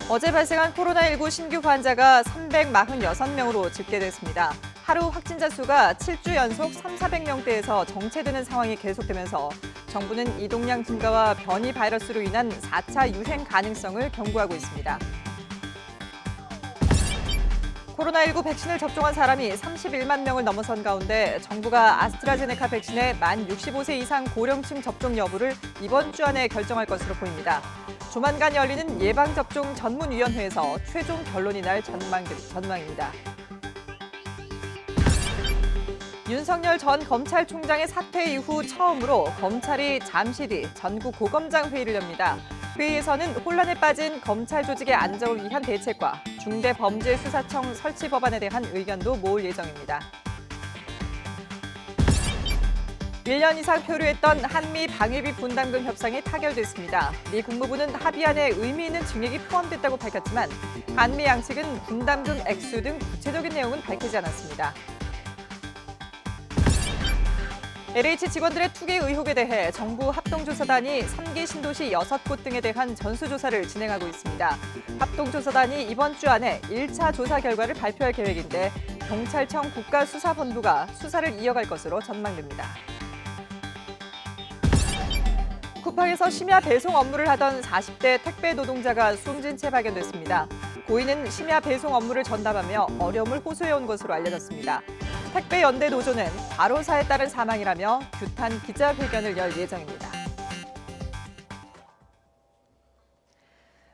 어제 발생한 코로나19 신규 환자가 346명으로 집계됐습니다. 하루 확진자 수가 7주 연속 3,400명대에서 정체되는 상황이 계속되면서 정부는 이동량 증가와 변이 바이러스로 인한 4차 유행 가능성을 경고하고 있습니다. 코로나19 백신을 접종한 사람이 31만 명을 넘어선 가운데 정부가 아스트라제네카 백신의 만 65세 이상 고령층 접종 여부를 이번 주 안에 결정할 것으로 보입니다. 조만간 열리는 예방접종 전문위원회에서 최종 결론이 날 전망입니다. 윤석열 전 검찰총장의 사퇴 이후 처음으로 검찰이 잠시 뒤 전국 고검장 회의를 엽니다. 회의에서는 혼란에 빠진 검찰 조직의 안정을 위한 대책과 중대범죄수사청 설치 법안에 대한 의견도 모을 예정입니다. 1년 이상 표류했던 한미 방위비 분담금 협상이 타결됐습니다. 미 국무부는 합의안에 의미 있는 증액이 포함됐다고 밝혔지만 한미 양측은 분담금 액수 등 구체적인 내용은 밝히지 않았습니다. LH 직원들의 투기 의혹에 대해 정부 합동조사단이 3기 신도시 6곳 등에 대한 전수조사를 진행하고 있습니다. 합동조사단이 이번 주 안에 1차 조사 결과를 발표할 계획인데 경찰청 국가수사본부가 수사를 이어갈 것으로 전망됩니다. 쿠팡에서 심야 배송 업무를 하던 40대 택배 노동자가 숨진 채 발견됐습니다. 고인은 심야 배송 업무를 전담하며 어려움을 호소해온 것으로 알려졌습니다. 택배연대 노조는 과로사에 따른 사망이라며 규탄 기자회견을 열 예정입니다.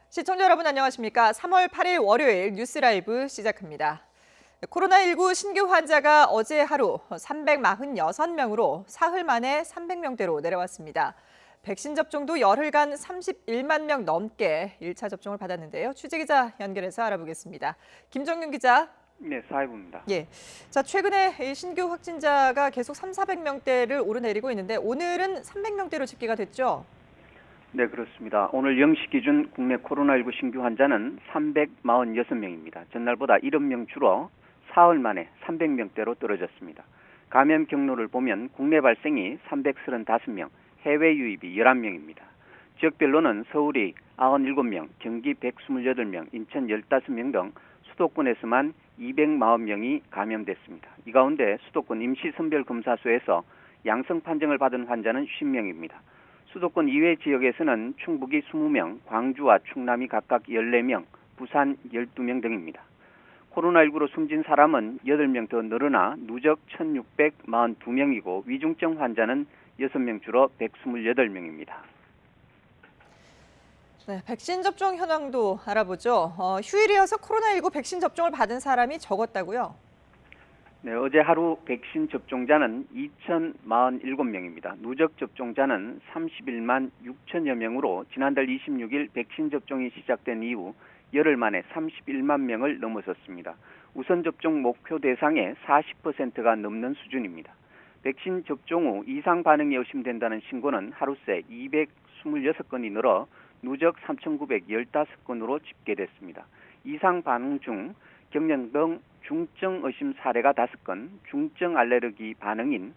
시청자 여러분 안녕하십니까? 3월 8일 월요일 뉴스 라이브 시작합니다. 코로나19 신규 환자가 어제 하루 346명으로 사흘 만에 300명대로 내려왔습니다. 백신 접종도 열흘간 31만 명 넘게 1차 접종을 받았는데요. 취재기자 연결해서 알아보겠습니다. 김정윤 기자. 네, 사회부입니다. 예. 자, 최근에 신규 확진자가 계속 3,400명대를 오르내리고 있는데 오늘은 300명대로 집계가 됐죠? 네, 그렇습니다. 오늘 0시 기준 국내 코로나19 신규 환자는 346명입니다. 전날보다 70명 줄어 사흘 만에 300명대로 떨어졌습니다. 감염 경로를 보면 국내 발생이 335명, 해외 유입이 11명입니다. 지역별로는 서울이 97명, 경기 128명, 인천 15명 등 수도권에서만 240명이 감염됐습니다. 이 가운데 수도권 임시선별검사소에서 양성 판정을 받은 환자는 50명입니다. 수도권 이외 지역에서는 충북이 20명, 광주와 충남이 각각 14명, 부산 12명 등입니다. 코로나19로 숨진 사람은 8명 더 늘어나 누적 1,642명이고 위중증 환자는 6명 줄어 128명입니다. 네, 백신 접종 현황도 알아보죠. 휴일이어서 코로나19 백신 접종을 받은 사람이 적었다고요? 네, 어제 하루 백신 접종자는 2,047명입니다. 누적 접종자는 31만 6천여 명으로 지난달 26일 백신 접종이 시작된 이후 열흘 만에 31만 명을 넘어섰습니다. 우선 접종 목표 대상의 40%가 넘는 수준입니다. 백신 접종 후 이상 반응이 의심된다는 신고는 하루 새 226건이 늘어 누적 3,915건으로 집계됐습니다. 이상 반응 중 경련병 중증 의심 사례가 5건, 중증 알레르기 반응인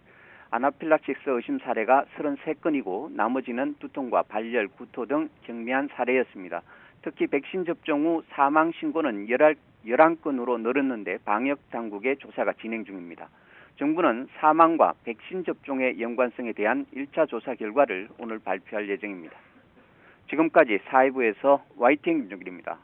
아나필락시스 의심 사례가 33건이고 나머지는 두통과 발열, 구토 등 경미한 사례였습니다. 특히 백신 접종 후 사망 신고는 11건으로 늘었는데 방역 당국의 조사가 진행 중입니다. 정부는 사망과 백신 접종의 연관성에 대한 1차 조사 결과를 오늘 발표할 예정입니다. 지금까지 사회부에서 YTN 김종길입니다.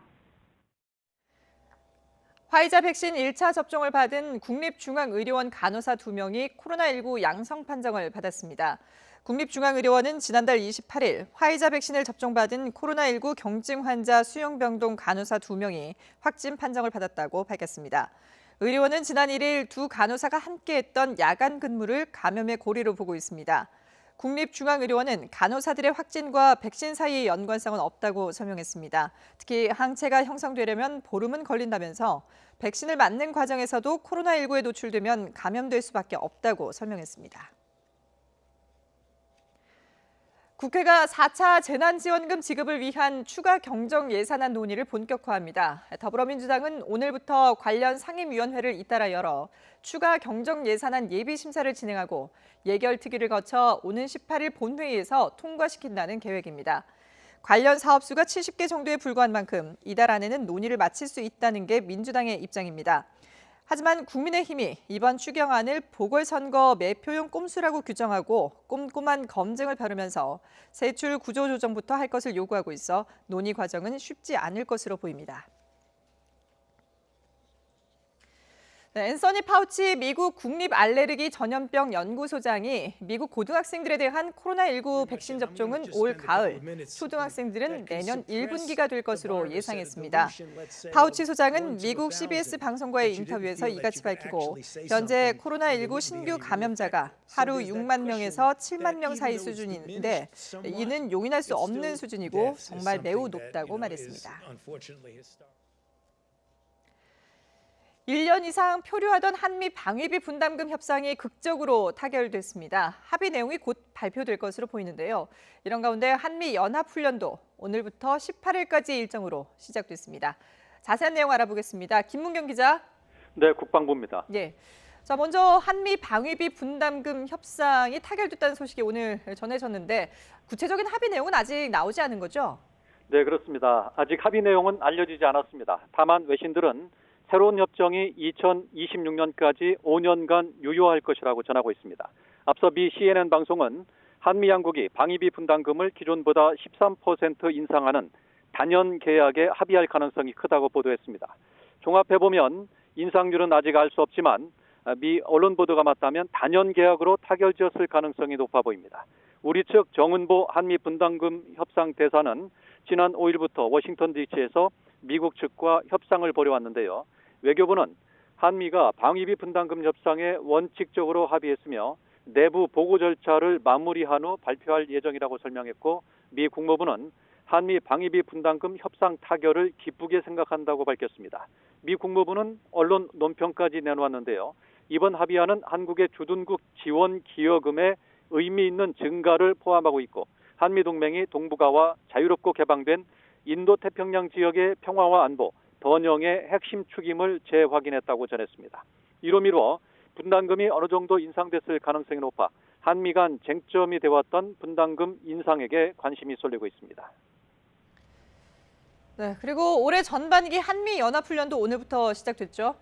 화이자 백신 1차 접종을 받은 국립중앙의료원 간호사 2명이 코로나19 양성 판정을 받았습니다. 국립중앙의료원은 지난달 28일 화이자 백신을 접종받은 코로나19 경증 환자 수용병동 간호사 2명이 확진 판정을 받았다고 밝혔습니다. 의료원은 지난 1일 두 간호사가 함께했던 야간 근무를 감염의 고리로 보고 있습니다. 국립중앙의료원은 간호사들의 확진과 백신 사이의 연관성은 없다고 설명했습니다. 특히 항체가 형성되려면 보름은 걸린다면서 백신을 맞는 과정에서도 코로나19에 노출되면 감염될 수밖에 없다고 설명했습니다. 국회가 4차 재난지원금 지급을 위한 추가 경정 예산안 논의를 본격화합니다. 더불어민주당은 오늘부터 관련 상임위원회를 잇따라 열어 추가 경정 예산안 예비 심사를 진행하고 예결특위를 거쳐 오는 18일 본회의에서 통과시킨다는 계획입니다. 관련 사업 수가 70개 정도에 불과한 만큼 이달 안에는 논의를 마칠 수 있다는 게 민주당의 입장입니다. 하지만 국민의힘이 이번 추경안을 보궐선거 매표용 꼼수라고 규정하고 꼼꼼한 검증을 벼르면서 세출 구조조정부터 할 것을 요구하고 있어 논의 과정은 쉽지 않을 것으로 보입니다. 앤서니 파우치 미국 국립알레르기 전염병 연구소장이 미국 고등학생들에 대한 코로나19 백신 접종은 올 가을, 초등학생들은 내년 1분기가 될 것으로 예상했습니다. 파우치 소장은 미국 CBS 방송과의 인터뷰에서 이같이 밝히고 현재 코로나19 신규 감염자가 하루 6만 명에서 7만 명 사이 수준인데 이는 용인할 수 없는 수준이고 정말 매우 높다고 말했습니다. 1년 이상 표류하던 한미 방위비 분담금 협상이 극적으로 타결됐습니다. 합의 내용이 곧 발표될 것으로 보이는데요. 이런 가운데 한미 연합훈련도 오늘부터 18일까지 일정으로 시작됐습니다. 자세한 내용 알아보겠습니다. 김문경 기자. 네, 국방부입니다. 예. 자, 먼저 한미 방위비 분담금 협상이 타결됐다는 소식이 오늘 전해졌는데 구체적인 합의 내용은 아직 나오지 않은 거죠? 네, 그렇습니다. 아직 합의 내용은 알려지지 않았습니다. 다만 외신들은 새로운 협정이 2026년까지 5년간 유효할 것이라고 전하고 있습니다. 앞서 미 CNN 방송은 한미 양국이 방위비 분담금을 기존보다 13% 인상하는 단연 계약에 합의할 가능성이 크다고 보도했습니다. 종합해보면 인상률은 아직 알 수 없지만 미 언론 보도가 맞다면 단연 계약으로 타결되었을 가능성이 높아 보입니다. 우리 측 정은보 한미 분담금 협상 대사는 지난 5일부터 워싱턴 DC에서 미국 측과 협상을 벌여왔는데요. 외교부는 한미가 방위비 분담금 협상에 원칙적으로 합의했으며 내부 보고 절차를 마무리한 후 발표할 예정이라고 설명했고 미 국무부는 한미 방위비 분담금 협상 타결을 기쁘게 생각한다고 밝혔습니다. 미 국무부는 언론 논평까지 내놓았는데요. 이번 합의안은 한국의 주둔국 지원 기여금의 의미 있는 증가를 포함하고 있고 한미 동맹이 동북아와 자유롭고 개방된 인도태평양 지역의 평화와 안보, 번영의 핵심 축임을 재확인했다고 전했습니다. 이로 미루어 분담금이 어느 정도 인상됐을 가능성이 높아 한미 간 쟁점이 되었던 분담금 인상에게 관심이 쏠리고 있습니다. 네, 그리고 올해 전반기 한미 연합훈련도 오늘부터 시작됐죠?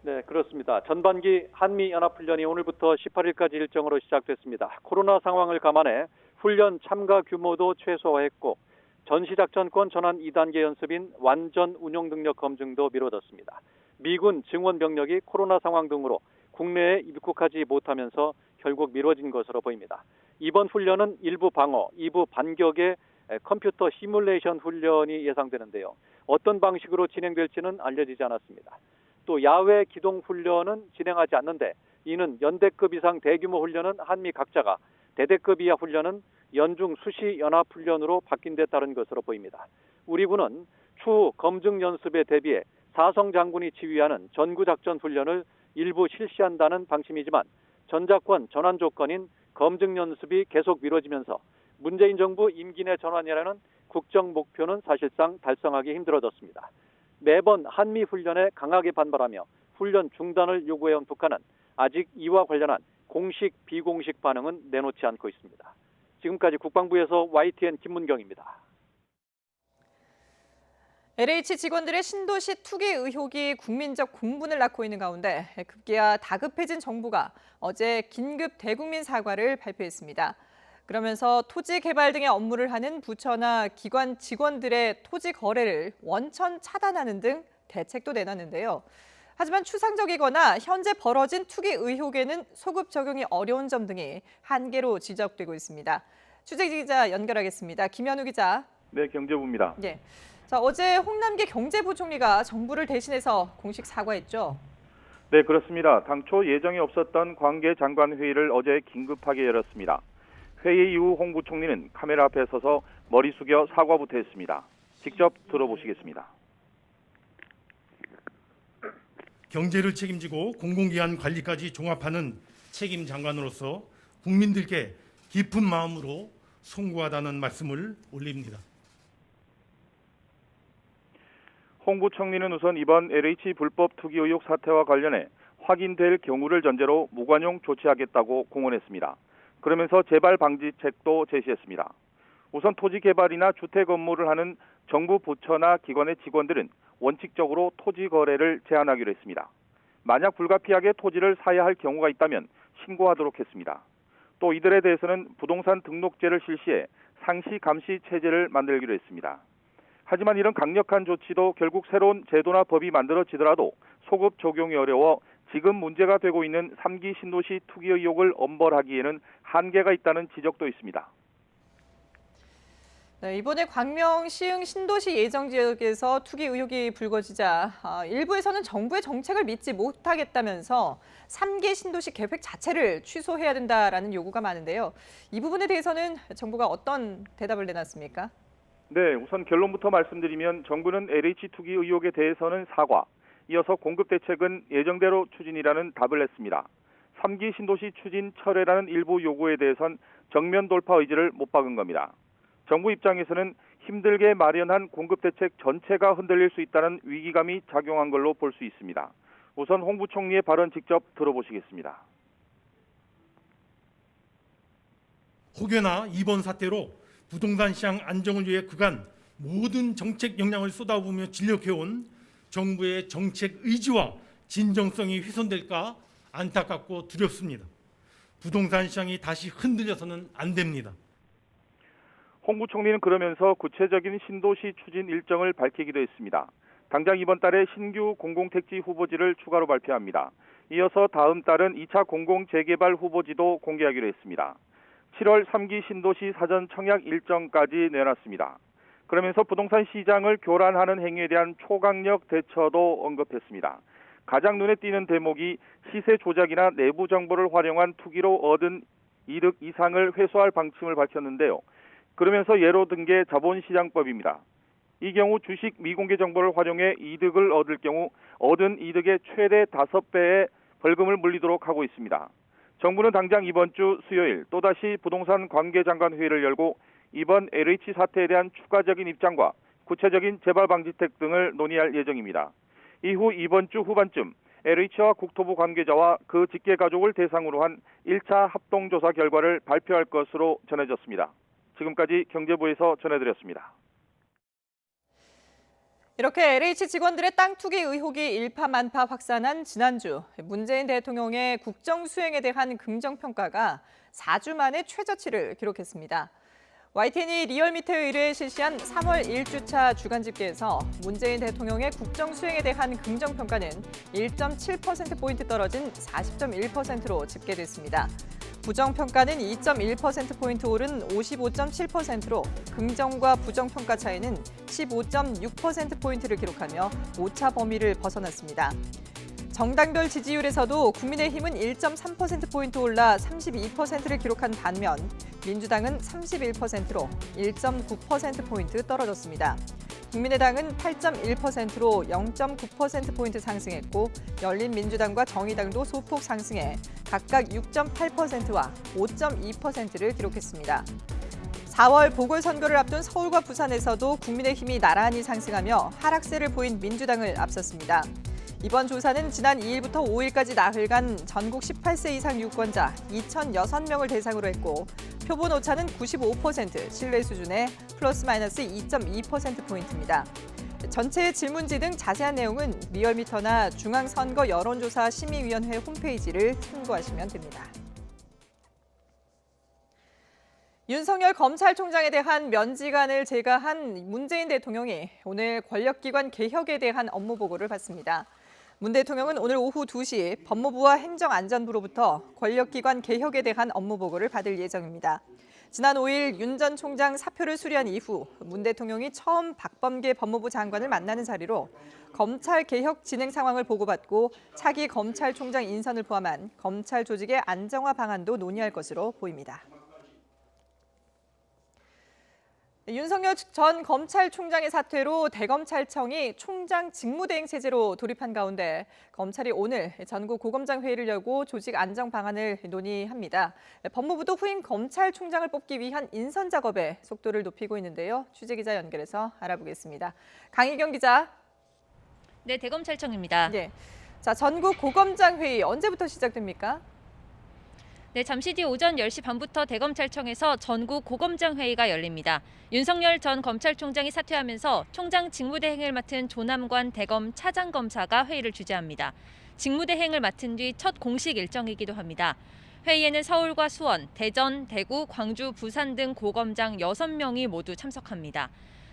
네, 그렇습니다. 전반기 한미연합훈련이 오늘부터 18일까지 일정으로 시작됐습니다. 코로나 상황을 감안해 훈련 참가 규모도 최소화했고 전시작전권 전환 2단계 연습인 완전 운용 능력 검증도 미뤄졌습니다. 미군 증원 병력이 코로나 상황 등으로 국내에 입국하지 못하면서 결국 미뤄진 것으로 보입니다. 이번 훈련은 일부 방어, 2부 반격의 컴퓨터 시뮬레이션 훈련이 예상되는데요. 어떤 방식으로 진행될지는 알려지지 않았습니다. 또 야외 기동 훈련은 진행하지 않는데 이는 연대급 이상 대규모 훈련은 한미 각자가 대대급 이하 훈련은 연중 수시 연합 훈련으로 바뀐 데 따른 것으로 보입니다. 우리 군은 추후 검증 연습에 대비해 사성 장군이 지휘하는 전구작전 훈련을 일부 실시한다는 방침이지만 전작권 전환 조건인 검증 연습이 계속 미뤄지면서 문재인 정부 임기 내 전환이라는 국정 목표는 사실상 달성하기 힘들어졌습니다. 매번 한미 훈련에 강하게 반발하며 훈련 중단을 요구해온 북한은 아직 이와 관련한 공식, 비공식 반응은 내놓지 않고 있습니다. 지금까지 국방부에서 YTN 김문경입니다. LH 직원들의 신도시 투기 의혹이 국민적 공분을 낳고 있는 가운데 급기야 다급해진 정부가 어제 긴급 대국민 사과를 발표했습니다. 그러면서 토지 개발 등의 업무를 하는 부처나 기관 직원들의 토지 거래를 원천 차단하는 등 대책도 내놨는데요. 하지만 추상적이거나 현재 벌어진 투기 의혹에는 소급 적용이 어려운 점 등이 한계로 지적되고 있습니다. 취재 기자 연결하겠습니다. 김현우 기자. 네, 경제부입니다. 예. 자, 어제 홍남기 경제부총리가 정부를 대신해서 공식 사과했죠. 네, 그렇습니다. 당초 예정이 없었던 관계 장관 회의를 어제 긴급하게 열었습니다. 회의 이후 홍 부총리는 카메라 앞에 서서 머리 숙여 사과부터 했습니다. 직접 들어보시겠습니다. 경제를 책임지고 공공기관 관리까지 종합하는 책임 장관으로서 국민들께 깊은 마음으로 송구하다는 말씀을 올립니다. 홍 부총리는 우선 이번 LH 불법 투기 의혹 사태와 관련해 확인될 경우를 전제로 무관용 조치하겠다고 공언했습니다. 그러면서 재발 방지책도 제시했습니다. 우선 토지 개발이나 주택 업무를 하는 정부 부처나 기관의 직원들은 원칙적으로 토지 거래를 제한하기로 했습니다. 만약 불가피하게 토지를 사야 할 경우가 있다면 신고하도록 했습니다. 또 이들에 대해서는 부동산 등록제를 실시해 상시 감시 체제를 만들기로 했습니다. 하지만 이런 강력한 조치도 결국 새로운 제도나 법이 만들어지더라도 소급 적용이 어려워 지금 문제가 되고 있는 3기 신도시 투기 의혹을 엄벌하기에는 한계가 있다는 지적도 있습니다. 네, 이번에 광명, 시흥 신도시 예정 지역에서 투기 의혹이 불거지자 일부에서는 정부의 정책을 믿지 못하겠다면서 3기 신도시 계획 자체를 취소해야 된다라는 요구가 많은데요. 이 부분에 대해서는 정부가 어떤 대답을 내놨습니까? 네, 우선 결론부터 말씀드리면 정부는 LH 투기 의혹에 대해서는 사과, 이어서 공급 대책은 예정대로 추진이라는 답을 했습니다. 3기 신도시 추진 철회라는 일부 요구에 대해선 정면 돌파 의지를 못 박은 겁니다. 정부 입장에서는 힘들게 마련한 공급 대책 전체가 흔들릴 수 있다는 위기감이 작용한 걸로 볼 수 있습니다. 우선 홍 부총리의 발언 직접 들어보시겠습니다. 혹여나 이번 사태로 부동산 시장 안정을 위해 그간 모든 정책 역량을 쏟아부으며 진력해온 정부의 정책 의지와 진정성이 훼손될까 안타깝고 두렵습니다. 부동산 시장이 다시 흔들려서는 안 됩니다. 홍 부총리는 그러면서 구체적인 신도시 추진 일정을 밝히기도 했습니다. 당장 이번 달에 신규 공공택지 후보지를 추가로 발표합니다. 이어서 다음 달은 2차 공공재개발 후보지도 공개하기로 했습니다. 7월 3기 신도시 사전 청약 일정까지 내놨습니다. 그러면서 부동산 시장을 교란하는 행위에 대한 초강력 대처도 언급했습니다. 가장 눈에 띄는 대목이 시세 조작이나 내부 정보를 활용한 투기로 얻은 이득 이상을 회수할 방침을 밝혔는데요. 그러면서 예로 든 게 자본시장법입니다. 이 경우 주식 미공개 정보를 활용해 이득을 얻을 경우 얻은 이득의 최대 5배의 벌금을 물리도록 하고 있습니다. 정부는 당장 이번 주 수요일 또다시 부동산 관계장관 회의를 열고 이번 LH 사태에 대한 추가적인 입장과 구체적인 재발 방지책 등을 논의할 예정입니다. 이후 이번 주 후반쯤 LH와 국토부 관계자와 그 직계 가족을 대상으로 한 1차 합동조사 결과를 발표할 것으로 전해졌습니다. 지금까지 경제부에서 전해드렸습니다. 이렇게 LH 직원들의 땅 투기 의혹이 일파만파 확산한 지난주, 문재인 대통령의 국정 수행에 대한 긍정평가가 4주 만에 최저치를 기록했습니다. YTN이 리얼미터 의뢰에 실시한 3월 1주차 주간 집계에서 문재인 대통령의 국정 수행에 대한 긍정평가는 1.7%포인트 떨어진 40.1%로 집계됐습니다. 부정평가는 2.1%포인트 오른 55.7%로 긍정과 부정평가 차이는 15.6%포인트를 기록하며 오차 범위를 벗어났습니다. 정당별 지지율에서도 국민의힘은 1.3%포인트 올라 32%를 기록한 반면 민주당은 31%로 1.9%포인트 떨어졌습니다. 국민의당은 8.1%로 0.9%포인트 상승했고 열린민주당과 정의당도 소폭 상승해 각각 6.8%와 5.2%를 기록했습니다. 4월 보궐선거를 앞둔 서울과 부산에서도 국민의힘이 나란히 상승하며 하락세를 보인 민주당을 앞섰습니다. 이번 조사는 지난 2일부터 5일까지 나흘간 전국 18세 이상 유권자 2,006명을 대상으로 했고 표본 오차는 95% 신뢰 수준의 플러스 마이너스 2.2%포인트입니다. 전체 질문지 등 자세한 내용은 리얼미터나 중앙선거 여론조사 심의위원회 홈페이지를 참고하시면 됩니다. 윤석열 검찰총장에 대한 면직안을 제거한 문재인 대통령이 오늘 권력기관 개혁에 대한 업무 보고를 받습니다. 문 대통령은 오늘 오후 2시 법무부와 행정안전부로부터 권력기관 개혁에 대한 업무 보고를 받을 예정입니다. 지난 5일 윤 전 총장 사표를 수리한 이후 문 대통령이 처음 박범계 법무부 장관을 만나는 자리로 검찰 개혁 진행 상황을 보고받고 차기 검찰총장 인선을 포함한 검찰 조직의 안정화 방안도 논의할 것으로 보입니다. 윤석열 전 검찰총장의 사퇴로 대검찰청이 총장 직무대행 체제로 돌입한 가운데 검찰이 오늘 전국 고검장 회의를 열고 조직 안정 방안을 논의합니다. 법무부도 후임 검찰총장을 뽑기 위한 인선 작업에 속도를 높이고 있는데요. 취재기자 연결해서 알아보겠습니다. 강희경 기자. 네, 대검찰청입니다. 네. 자, 전국 고검장 회의 언제부터 시작됩니까? 네, 잠시 뒤 오전 10시 반부터 대검찰청에서 전국 고검장 회의가 열립니다. 윤석열 전 검찰총장이 사퇴하면서 총장 직무대행을 맡은 조남관 대검 차장검사가 회의를 주재합니다. 직무대행을 맡은 뒤 첫 공식 일정이기도 합니다. 회의에는 서울과 수원, 대전, 대구, 광주, 부산 등 고검장 6명이 모두 참석합니다.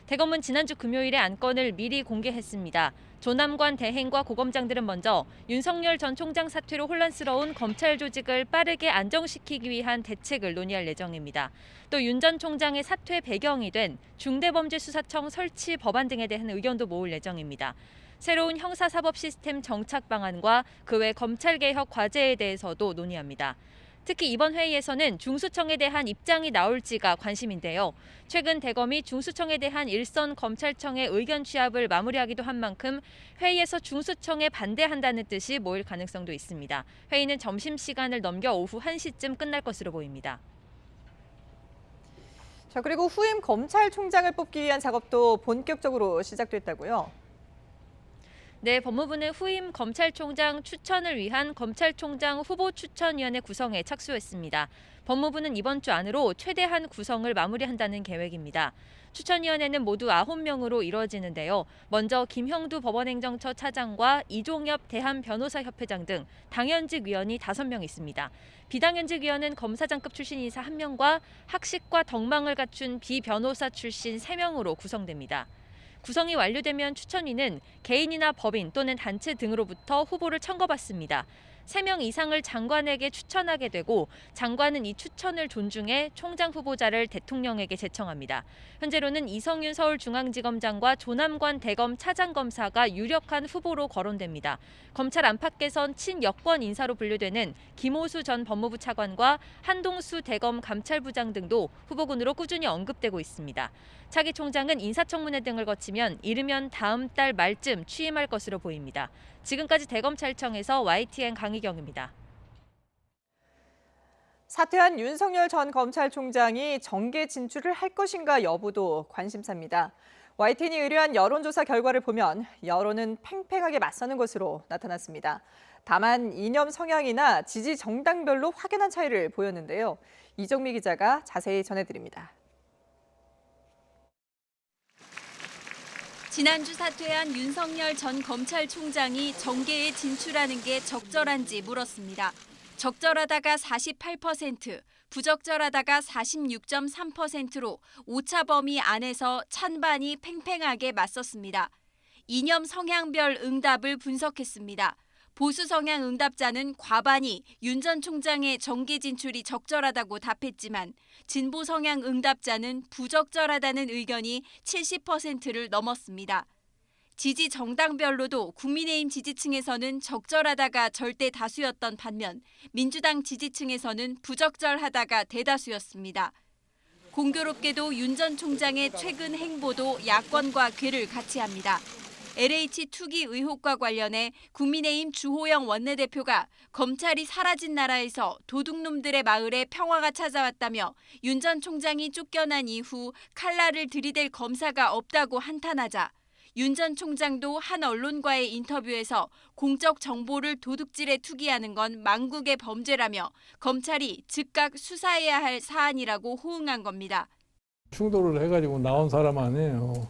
대검은 지난주 금요일에 안건을 미리 공개했습니다. 조남관 대행과 고검장들은 먼저 윤석열 전 총장 사퇴로 혼란스러운 검찰 조직을 빠르게 안정시키기 위한 대책을 논의할 예정입니다. 또 윤 전 총장의 사퇴 배경이 된 중대범죄수사청 설치 법안 등에 대한 의견도 모을 예정입니다. 새로운 형사사법 시스템 정착 방안과 그 외 검찰개혁 과제에 대해서도 논의합니다. 특히 이번 회의에서는 중수청에 대한 입장이 나올지가 관심인데요. 최근 대검이 중수청에 대한 일선 검찰청의 의견 취합을 마무리하기도 한 만큼 회의에서 중수청에 반대한다는 뜻이 모일 가능성도 있습니다. 회의는 점심시간을 넘겨 오후 1시쯤 끝날 것으로 보입니다. 자, 그리고 후임 검찰총장을 뽑기 위한 작업도 본격적으로 시작됐다고요? 네, 법무부는 후임 검찰총장 추천을 위한 검찰총장 후보추천위원회 구성에 착수했습니다. 법무부는 이번 주 안으로 최대한 구성을 마무리한다는 계획입니다. 추천위원회는 모두 9명으로 이루어지는데요. 먼저 김형두 법원행정처 차장과 이종엽 대한변호사협회장 등 당연직 위원이 5명 있습니다. 비당연직 위원은 검사장급 출신 이사 1명과 학식과 덕망을 갖춘 비변호사 출신 3명으로 구성됩니다. 구성이 완료되면 추천위는 개인이나 법인 또는 단체 등으로부터 후보를 청구받습니다. 3명 이상을 장관에게 추천하게 되고 장관은 이 추천을 존중해 총장 후보자를 대통령에게 제청합니다. 현재로는 이성윤 서울중앙지검장과 조남관 대검 차장검사가 유력한 후보로 거론됩니다. 검찰 안팎에선 친여권 인사로 분류되는 김호수 전 법무부 차관과 한동수 대검 감찰부장 등도 후보군으로 꾸준히 언급되고 있습니다. 차기 총장은 인사청문회 등을 거치면 이르면 다음 달 말쯤 취임할 것으로 보입니다. 지금까지 대검찰청에서 YTN 강희경입니다. 사퇴한 윤석열 전 검찰총장이 정계 진출을 할 것인가 여부도 관심사입니다. YTN이 의뢰한 여론조사 결과를 보면 여론은 팽팽하게 맞서는 것으로 나타났습니다. 다만 이념 성향이나 지지 정당별로 확연한 차이를 보였는데요. 이정미 기자가 자세히 전해드립니다. 지난주 사퇴한 윤석열 전 검찰총장이 정계에 진출하는 게 적절한지 물었습니다. 적절하다가 48%, 부적절하다가 46.3%로 오차 범위 안에서 찬반이 팽팽하게 맞섰습니다. 이념 성향별 응답을 분석했습니다. 보수 성향 응답자는 과반이 윤 전 총장의 정계 진출이 적절하다고 답했지만 진보 성향 응답자는 부적절하다는 의견이 70%를 넘었습니다. 지지 정당별로도 국민의힘 지지층에서는 적절하다가 절대 다수였던 반면 민주당 지지층에서는 부적절하다가 대다수였습니다. 공교롭게도 윤 전 총장의 최근 행보도 야권과 궤를 같이 합니다. LH 투기 의혹과 관련해 국민의힘 주호영 원내대표가 검찰이 사라진 나라에서 도둑놈들의 마을에 평화가 찾아왔다며 윤 전 총장이 쫓겨난 이후 칼날을 들이댈 검사가 없다고 한탄하자 윤 전 총장도 한 언론과의 인터뷰에서 공적 정보를 도둑질에 투기하는 건 망국의 범죄라며 검찰이 즉각 수사해야 할 사안이라고 호응한 겁니다. 충돌을 해가지고 나온 사람 아니에요.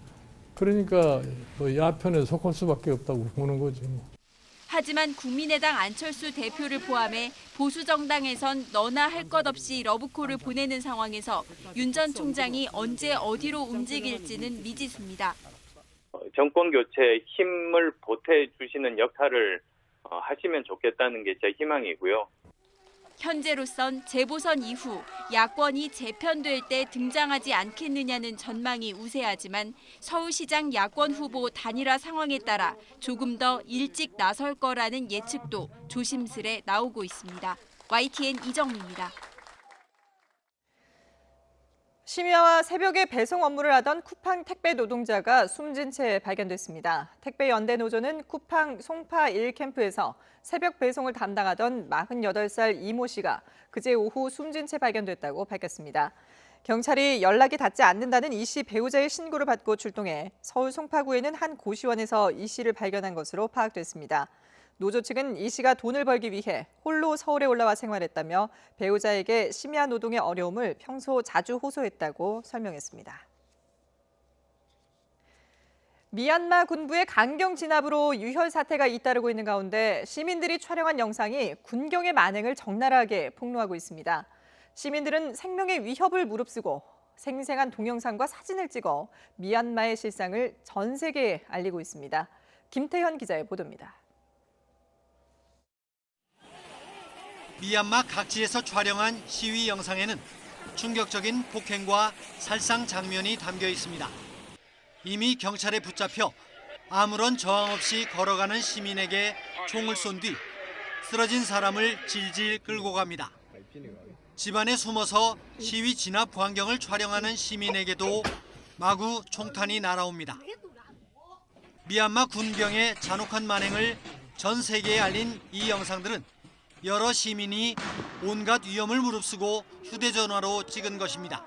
그러니까 뭐 야편에 속할 수밖에 없다고 보는 거지. 하지만 국민의당 안철수 대표를 포함해 보수 정당에선 너나 할 것 없이 러브콜을 보내는 상황에서 윤 전 총장이 언제 어디로 움직일지는 미지수입니다. 정권 교체에 힘을 보태주시는 역할을 하시면 좋겠다는 게 제 희망이고요. 현재로선 재보선 이후 야권이 재편될 때 등장하지 않겠느냐는 전망이 우세하지만 서울시장 야권 후보 단일화 상황에 따라 조금 더 일찍 나설 거라는 예측도 조심스레 나오고 있습니다. YTN 이정미입니다. 심야와 새벽에 배송 업무를 하던 쿠팡 택배 노동자가 숨진 채 발견됐습니다. 택배 연대 노조는 쿠팡 송파 1캠프에서 새벽 배송을 담당하던 48살 이모 씨가 그제 오후 숨진 채 발견됐다고 밝혔습니다. 경찰이 연락이 닿지 않는다는 이 씨 배우자의 신고를 받고 출동해 서울 송파구에는 한 고시원에서 이 씨를 발견한 것으로 파악됐습니다. 노조 측은 이 씨가 돈을 벌기 위해 홀로 서울에 올라와 생활했다며 배우자에게 심야 노동의 어려움을 평소 자주 호소했다고 설명했습니다. 미얀마 군부의 강경 진압으로 유혈 사태가 잇따르고 있는 가운데 시민들이 촬영한 영상이 군경의 만행을 적나라하게 폭로하고 있습니다. 시민들은 생명의 위협을 무릅쓰고 생생한 동영상과 사진을 찍어 미얀마의 실상을 전 세계에 알리고 있습니다. 김태현 기자의 보도입니다. 미얀마 각지에서 촬영한 시위 영상에는 충격적인 폭행과 살상 장면이 담겨 있습니다. 이미 경찰에 붙잡혀 아무런 저항 없이 걸어가는 시민에게 총을 쏜 뒤 쓰러진 사람을 질질 끌고 갑니다. 집안에 숨어서 시위 진압 광경을 촬영하는 시민에게도 마구 총탄이 날아옵니다. 미얀마 군병의 잔혹한 만행을 전 세계에 알린 이 영상들은 여러 시민이 온갖 위험을 무릅쓰고 휴대전화로 찍은 것입니다.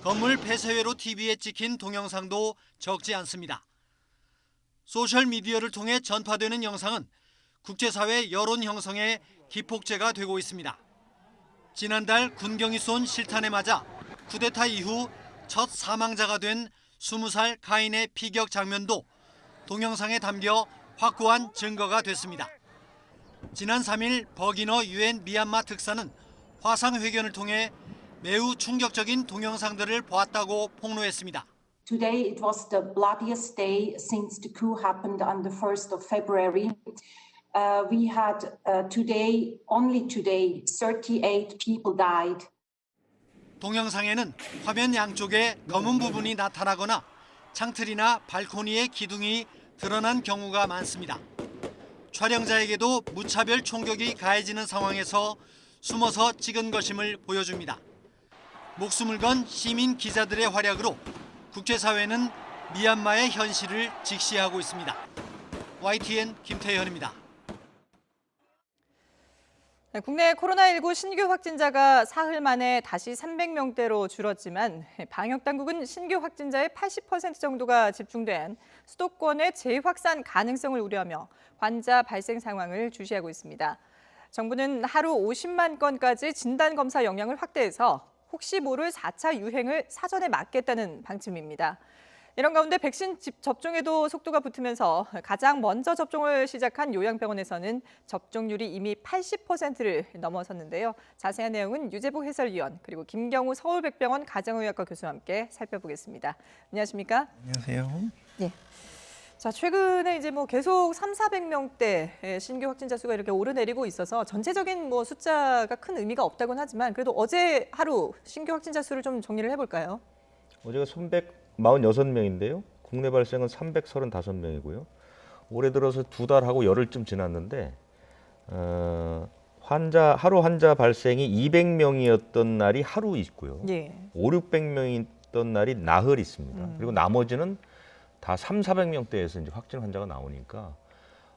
건물 폐쇄회로 TV에 찍힌 동영상도 적지 않습니다. 소셜미디어를 통해 전파되는 영상은 국제사회 여론 형성의 기폭제가 되고 있습니다. 지난달 군경이 쏜 실탄에 맞아 쿠데타 이후 첫 사망자가 된 20살 가인의 피격 장면도 동영상에 담겨 확고한 증거가 됐습니다. 지난 3일 버기너 UN 미얀마 특사는 화상회견을 통해 매우 충격적인 동영상들을 보았다고 폭로했습니다. Today it was the bloodiest day since the coup happened on the 1st of February. We had only today, 38 people died. 동영상에는 화면 양쪽에 검은 부분이 나타나거나 창틀이나 발코니의 기둥이 드러난 경우가 많습니다. 촬영자에게도 무차별 총격이 가해지는 상황에서 숨어서 찍은 것임을 보여줍니다. 목숨을 건 시민 기자들의 활약으로 국제사회는 미얀마의 현실을 직시하고 있습니다. YTN 김태현입니다. 국내 코로나19 신규 확진자가 사흘 만에 다시 300명대로 줄었지만 방역당국은 신규 확진자의 80% 정도가 집중된 수도권의 재확산 가능성을 우려하며 환자 발생 상황을 주시하고 있습니다. 정부는 하루 50만 건까지 진단검사 역량을 확대해서 혹시 모를 4차 유행을 사전에 막겠다는 방침입니다. 이런 가운데 백신 접종에도 속도가 붙으면서 가장 먼저 접종을 시작한 요양병원에서는 접종률이 이미 80%를 넘어섰는데요. 자세한 내용은 유재복 해설위원 그리고 김경우 서울백병원 가정의학과 교수와 함께 살펴보겠습니다. 안녕하십니까? 안녕하세요. 네. 자, 최근에 이제 계속 300~400명대 신규 확진자 수가 이렇게 오르내리고 있어서 전체적인 숫자가 큰 의미가 없다고는 하지만 그래도 어제 하루 신규 확진자 수를 좀 정리를 해볼까요? 어제가 346명인데요. 국내 발생은 335명이고요. 올해 들어서 2달하고 열흘쯤 지났는데 하루 환자 발생이 200명이었던 날이 하루 있고요. 예. 500~600명이 있던 날이 나흘 있습니다. 그리고 나머지는 다 300~400명대에서 이제 확진 환자가 나오니까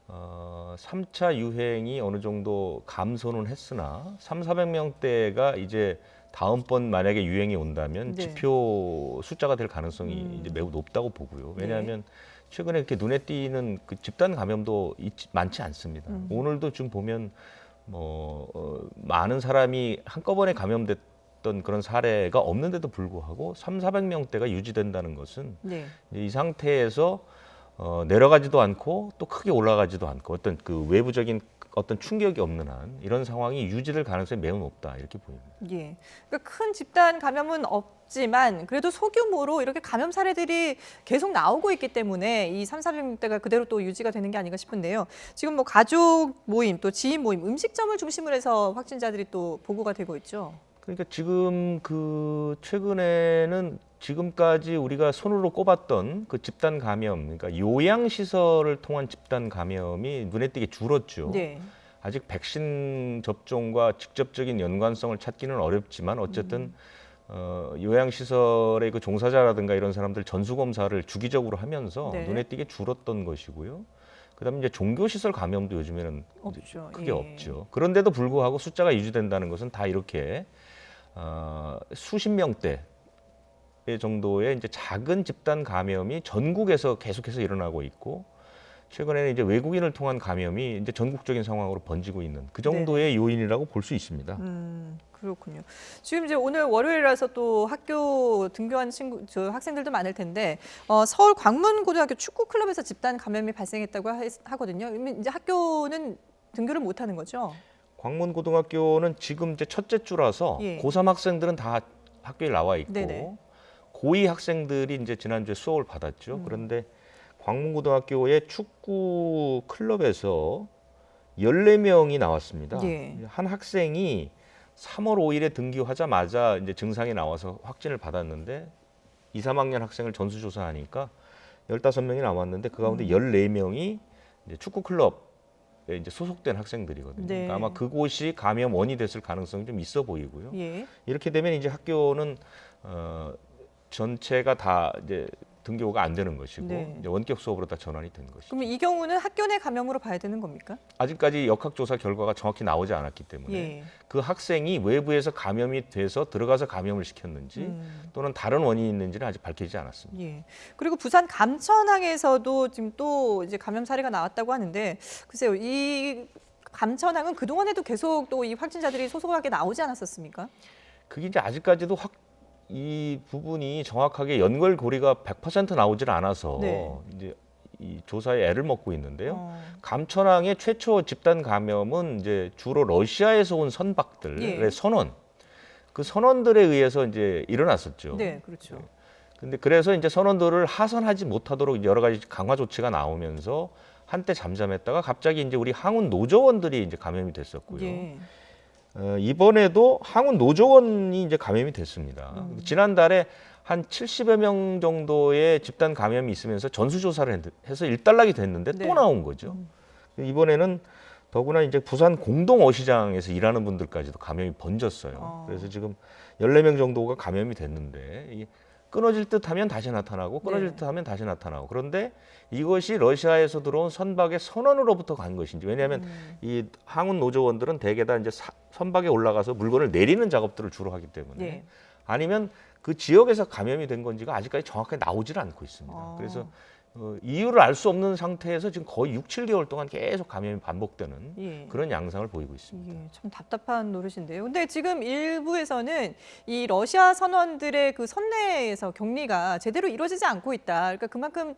3차 유행이 어느 정도 감소는 했으나 300~400명대가 이제 다음번 만약에 유행이 온다면 네. 지표 숫자가 될 가능성이 이제 매우 높다고 보고요. 왜냐하면 최근에 이렇게 눈에 띄는 그 집단 감염도 많지 않습니다. 오늘도 지금 보면 많은 사람이 한꺼번에 감염됐던 그런 사례가 없는데도 불구하고 300~400명대가 유지된다는 것은 네. 이 상태에서 내려가지도 않고 또 크게 올라가지도 않고 어떤 그 외부적인 어떤 충격이 없는 한 이런 상황이 유지될 가능성이 매우 높다 이렇게 보입니다. 예, 그러니까 큰 집단 감염은 없지만 그래도 소규모로 이렇게 감염 사례들이 계속 나오고 있기 때문에 이 300~400명대가 그대로 또 유지가 되는 게 아닌가 싶은데요. 지금 가족 모임, 또 지인 모임, 음식점을 중심으로 해서 확진자들이 또 보고가 되고 있죠. 그러니까 지금 최근에는 지금까지 우리가 손으로 꼽았던 그 집단 감염, 그러니까 요양시설을 통한 집단 감염이 눈에 띄게 줄었죠. 네. 아직 백신 접종과 직접적인 연관성을 찾기는 어렵지만 어쨌든 요양시설의 그 종사자라든가 이런 사람들 전수검사를 주기적으로 하면서 네. 눈에 띄게 줄었던 것이고요. 그다음에 이제 종교시설 감염도 요즘에는 없죠. 크게 예. 없죠. 그런데도 불구하고 숫자가 유지된다는 것은 다 이렇게 수십 명대 정도의 이제 작은 집단 감염이 전국에서 계속해서 일어나고 있고 최근에는 이제 외국인을 통한 감염이 이제 전국적인 상황으로 번지고 있는 그 정도의 요인이라고 볼 수 있습니다. 그렇군요. 지금 이제 오늘 월요일이라서 또 학교 등교한 학생들도 많을 텐데 서울 광문고등학교 축구클럽에서 집단 감염이 발생했다고 하거든요. 이제 학교는 등교를 못 하는 거죠? 광문고등학교는 지금 이제 첫째 주라서 예. 고3 학생들은 다 학교에 나와 있고 네네. 고2 학생들이 이제 지난주에 수업을 받았죠. 그런데 광문고등학교의 축구 클럽에서 14명이 나왔습니다. 예. 한 학생이 3월 5일에 등교하자마자 이제 증상이 나와서 확진을 받았는데 2, 3학년 학생을 전수조사하니까 15명이 남았는데 그 가운데 14명이 이제 축구 클럽에 이제 소속된 학생들이거든요. 네. 그러니까 아마 그곳이 감염원이 됐을 가능성이 좀 있어 보이고요. 예. 이렇게 되면 이제 학교는 전체가 다 이제 등교가 안 되는 것이고 네. 이제 원격 수업으로 다 전환이 된 것이죠. 그러면 이 경우는 학교 내 감염으로 봐야 되는 겁니까? 아직까지 역학조사 결과가 정확히 나오지 않았기 때문에 예. 그 학생이 외부에서 감염이 돼서 들어가서 감염을 시켰는지 또는 다른 원인이 있는지는 아직 밝히지 않았습니다. 예. 그리고 부산 감천항에서도 지금 또 이제 감염 사례가 나왔다고 하는데 글쎄요, 이 감천항은 그 동안에도 계속 또 이 확진자들이 소소하게 나오지 않았었습니까? 그게 이제 아직까지도 이 부분이 정확하게 연결고리가 100% 나오질 않아서 네. 이제 이 조사에 애를 먹고 있는데요. 감천항의 최초 집단 감염은 이제 주로 러시아에서 온 선박들의 예. 선원, 그 선원들에 의해서 이제 일어났었죠. 네, 그렇죠. 근데 그래서 이제 선원들을 하선하지 못하도록 여러 가지 강화 조치가 나오면서 한때 잠잠했다가 갑자기 이제 우리 항운 노조원들이 이제 감염이 됐었고요. 예. 이번에도 항운 노조원이 이제 감염이 됐습니다. 지난달에 한 70여 명 정도의 집단 감염이 있으면서 전수조사를 해서 일단락이 됐는데 네. 또 나온 거죠. 이번에는 더구나 이제 부산 공동어시장에서 일하는 분들까지도 감염이 번졌어요. 그래서 지금 14명 정도가 감염이 됐는데 이게 끊어질 듯 하면 다시 나타나고 끊어질 네. 듯 하면 다시 나타나고 그런데 이것이 러시아에서 들어온 선박의 선원으로부터 간 것인지 왜냐하면 이 항운 노조원들은 대개 다 이제 선박에 올라가서 물건을 내리는 작업들을 주로 하기 때문에 예. 아니면 그 지역에서 감염이 된 건지가 아직까지 정확하게 나오질 않고 있습니다. 그래서 이유를 알 수 없는 상태에서 지금 거의 6, 7개월 동안 계속 감염이 반복되는 예. 그런 양상을 보이고 있습니다. 예, 참 답답한 노릇인데요. 근데 지금 일부에서는 이 러시아 선원들의 그 선내에서 격리가 제대로 이루어지지 않고 있다. 그러니까 그만큼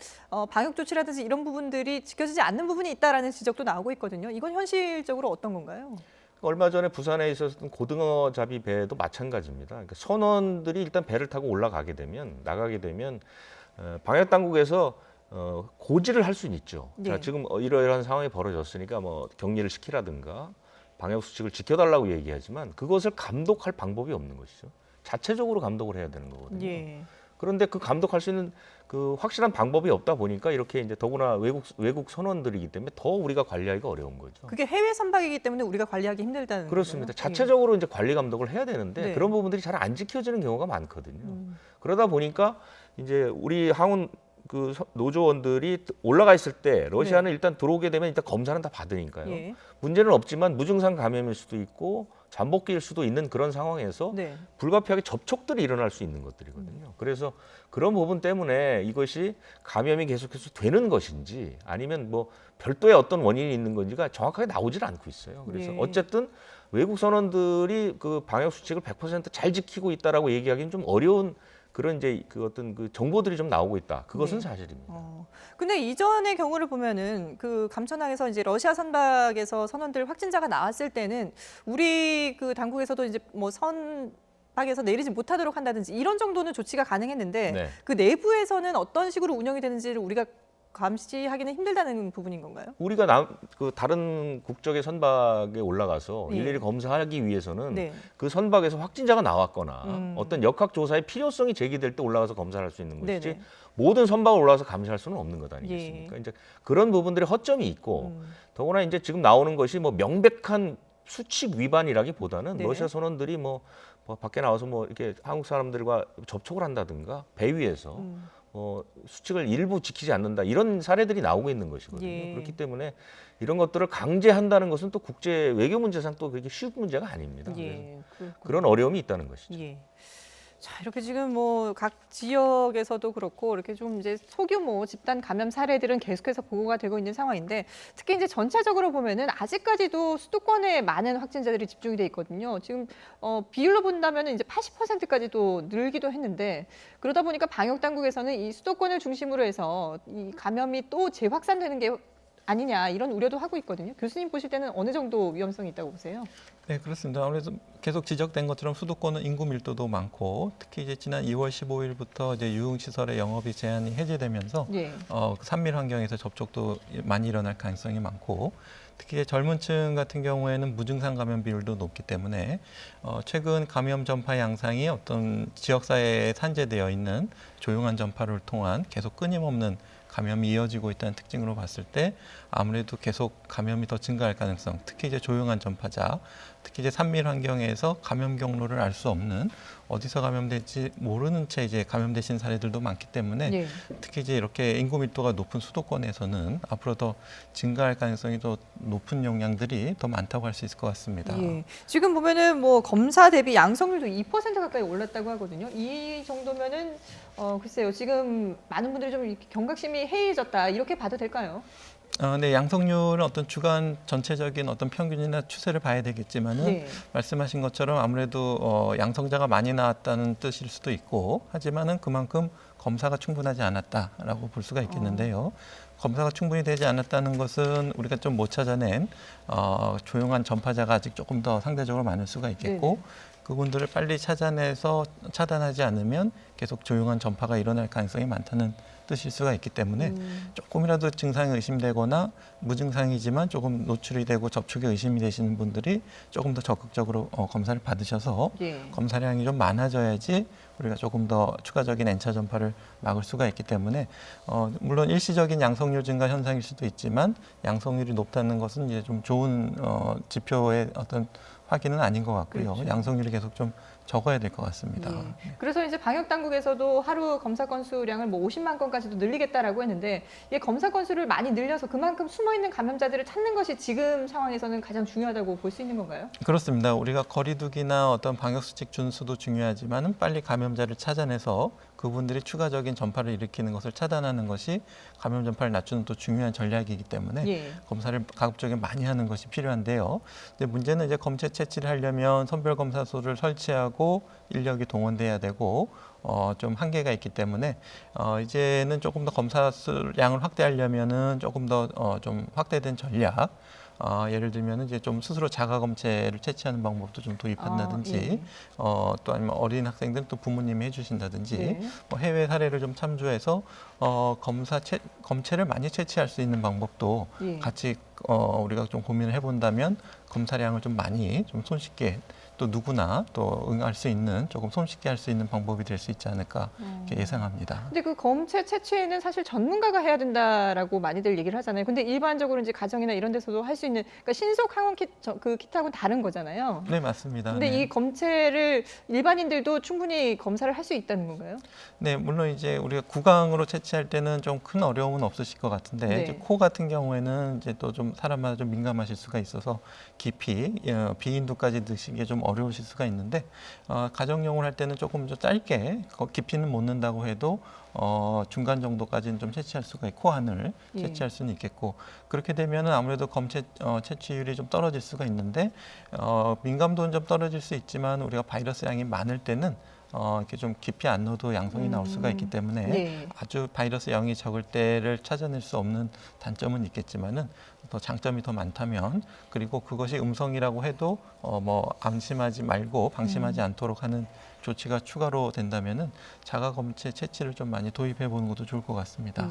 방역 조치라든지 이런 부분들이 지켜지지 않는 부분이 있다라는 지적도 나오고 있거든요. 이건 현실적으로 어떤 건가요? 얼마 전에 부산에 있었던 고등어 잡이 배도 마찬가지입니다. 그러니까 선원들이 일단 배를 타고 나가게 되면 방역 당국에서 고지를 할 수는 있죠. 네. 자, 지금 이러이러한 상황이 벌어졌으니까 뭐 격리를 시키라든가 방역 수칙을 지켜달라고 얘기하지만 그것을 감독할 방법이 없는 것이죠. 자체적으로 감독을 해야 되는 거거든요. 예. 그런데 그 감독할 수 있는 그 확실한 방법이 없다 보니까 이렇게 이제 더구나 외국 선원들이기 때문에 더 우리가 관리하기가 어려운 거죠. 그게 해외 선박이기 때문에 우리가 관리하기 힘들다는 그렇습니다. 거죠? 자체적으로 이제 관리 감독을 해야 되는데 네. 그런 부분들이 잘 안 지켜지는 경우가 많거든요. 그러다 보니까 이제 우리 항운 그 노조원들이 올라가 있을 때 러시아는 일단 들어오게 되면 일단 검사는 다 받으니까요. 예. 문제는 없지만 무증상 감염일 수도 있고 잠복기일 수도 있는 그런 상황에서 네. 불가피하게 접촉들이 일어날 수 있는 것들이거든요. 그래서 그런 부분 때문에 이것이 감염이 계속해서 되는 것인지 아니면 뭐 별도의 어떤 원인이 있는 건지가 정확하게 나오질 않고 있어요. 그래서 예. 어쨌든 외국 선원들이 그 방역 수칙을 100% 잘 지키고 있다라고 얘기하기는 좀 어려운 그런 이제 그 어떤 그 정보들이 좀 나오고 있다. 그것은 네. 사실입니다. 근데 이전의 경우를 보면은 그 감천항에서 이제 러시아 선박에서 선원들 확진자가 나왔을 때는 우리 그 당국에서도 이제 뭐 선박에서 내리지 못하도록 한다든지 이런 정도는 조치가 가능했는데 네. 그 내부에서는 어떤 식으로 운영이 되는지를 우리가 감시하기는 힘들다는 부분인 건가요? 우리가 그 다른 국적의 선박에 올라가서 예. 일일이 검사하기 위해서는 네. 그 선박에서 확진자가 나왔거나 어떤 역학조사의 필요성이 제기될 때 올라가서 검사를 할 수 있는 것이지 네네. 모든 선박을 올라가서 감시할 수는 없는 것 아니겠습니까? 예. 이제 그런 부분들이 허점이 있고 더구나 이제 지금 나오는 것이 뭐 명백한 수칙 위반이라기보다는 네. 러시아 선원들이 뭐 밖에 나와서 뭐 이렇게 한국 사람들과 접촉을 한다든가 배 위에서 수칙을 일부 지키지 않는다 이런 사례들이 나오고 있는 것이거든요. 예. 그렇기 때문에 이런 것들을 강제한다는 것은 또 국제 외교 문제상 또 그렇게 쉬운 문제가 아닙니다. 예. 그런 어려움이 있다는 것이죠. 예. 자, 이렇게 지금 뭐 각 지역에서도 그렇고 이렇게 좀 이제 소규모 집단 감염 사례들은 계속해서 보고가 되고 있는 상황인데 특히 이제 전체적으로 보면은 아직까지도 수도권에 많은 확진자들이 집중이 돼 있거든요. 지금 비율로 본다면 이제 80%까지도 늘기도 했는데 그러다 보니까 방역 당국에서는 이 수도권을 중심으로 해서 이 감염이 또 재확산되는 게 아니냐 이런 우려도 하고 있거든요. 교수님 보실 때는 어느 정도 위험성이 있다고 보세요? 네, 그렇습니다. 아무래도 계속 지적된 것처럼 수도권은 인구 밀도도 많고 특히 이제 지난 2월 15일부터 이제 유흥시설의 영업이 제한이 해제되면서 산밀 환경에서 접촉도 많이 일어날 가능성이 많고 특히 이제 젊은 층 같은 경우에는 무증상 감염 비율도 높기 때문에 최근 감염 전파 양상이 어떤 지역사회에 산재되어 있는 조용한 전파를 통한 계속 끊임없는 감염이 이어지고 있다는 특징으로 봤을 때 아무래도 계속 감염이 더 증가할 가능성, 특히 이제 조용한 전파자, 특히 이제 산밀 환경에서 감염 경로를 알 수 없는 어디서 감염될지 모르는 채 이제 감염되신 사례들도 많기 때문에 특히 이제 이렇게 인구 밀도가 높은 수도권에서는 앞으로 더 증가할 가능성이 더 높은 영향들이 더 많다고 할 수 있을 것 같습니다. 예. 지금 보면은 뭐 검사 대비 양성률도 2% 가까이 올랐다고 하거든요. 이 정도면은 글쎄요. 지금 많은 분들이 좀 이렇게 경각심이 해이해졌다 이렇게 봐도 될까요? 네, 양성률은 어떤 주간 전체적인 어떤 평균이나 추세를 봐야 되겠지만은 말씀하신 것처럼 아무래도 양성자가 많이 나왔다는 뜻일 수도 있고 하지만은 그만큼 검사가 충분하지 않았다라고 볼 수가 있겠는데요. 검사가 충분히 되지 않았다는 것은 우리가 좀 못 찾아낸 조용한 전파자가 아직 조금 더 상대적으로 많을 수가 있겠고 그분들을 빨리 찾아내서 차단하지 않으면 계속 조용한 전파가 일어날 가능성이 많다는 뜻일 수가 있기 때문에 조금이라도 증상이 의심되거나 무증상이지만 조금 노출이 되고 접촉이 의심이 되시는 분들이 조금 더 적극적으로 검사를 받으셔서 검사량이 좀 많아져야지 우리가 조금 더 추가적인 N차 전파를 막을 수가 있기 때문에 물론 일시적인 양성률 증가 현상일 수도 있지만 양성률이 높다는 것은 이제 좀 좋은 지표의 어떤 확인은 아닌 것 같고요. 양성률이 계속 좀 적어야 될 것 같습니다. 그래서 이제 방역 당국에서도 하루 검사 건수량을 뭐 50만 건까지도 늘리겠다라고 했는데 이 검사 건수를 많이 늘려서 그만큼 숨어 있는 감염자들을 찾는 것이 지금 상황에서는 가장 중요하다고 볼 수 있는 건가요? 그렇습니다. 우리가 거리두기나 어떤 방역 수칙 준수도 중요하지만은 빨리 감염자를 찾아내서 그분들이 추가적인 전파를 일으키는 것을 차단하는 것이 감염 전파를 낮추는 또 중요한 전략이기 때문에 검사를 가급적이면 많이 하는 것이 필요한데요. 근데 문제는 이제 검체 채취를 하려면 선별 검사소를 설치하고 인력이 동원돼야 되고 좀 한계가 있기 때문에 이제는 조금 더 검사 수량을 확대하려면은 조금 더 좀 확대된 전략. 예를 들면 이제 좀 스스로 자가 검체를 채취하는 방법도 좀 도입한다든지 또 아니면 어린 학생들 또 부모님이 해주신다든지 뭐 해외 사례를 좀 참조해서 검체를 많이 채취할 수 있는 방법도 같이 우리가 좀 고민을 해본다면 검사량을 좀 많이 좀 손쉽게 또 누구나 또 응할 수 있는 조금 손쉽게 할 수 있는 방법이 될 수 있지 않을까 이렇게 예상합니다. 근데 그 검체 채취에는 사실 전문가가 해야 된다라고 많이들 얘기를 하잖아요. 근데 일반적으로 이제 가정이나 이런 데서도 할 수 있는 그러니까 신속 항원 그 키트하고는 다른 거잖아요. 네, 맞습니다. 근데 이 검체를 일반인들도 충분히 검사를 할 수 있다는 건가요? 네, 물론 이제 우리가 구강으로 채취할 때는 좀 큰 어려움은 없으실 것 같은데 이제 코 같은 경우에는 이제 또 좀 사람마다 좀 민감하실 수가 있어서 깊이 비인두까지 드시기에 좀 어려우실 수가 있는데 가정용을 할 때는 조금 더 짧게 깊이는 못 넣는다고 해도 중간 정도까지는 좀 채취할 수가 있고 코안을 채취할 수는 있겠고 그렇게 되면은 아무래도 검체 채취율이 좀 떨어질 수가 있는데 민감도는 좀 떨어질 수 있지만 우리가 바이러스 양이 많을 때는 이렇게 좀 깊이 안 넣어도 양성이 나올 수가 있기 때문에 아주 바이러스 양이 적을 때를 찾아낼 수 없는 단점은 있겠지만은 더 장점이 더 많다면 그리고 그것이 음성이라고 해도 뭐 안심하지 말고 방심하지 않도록 하는 조치가 추가로 된다면은 자가 검체 채취를 좀 많이 도입해 보는 것도 좋을 것 같습니다.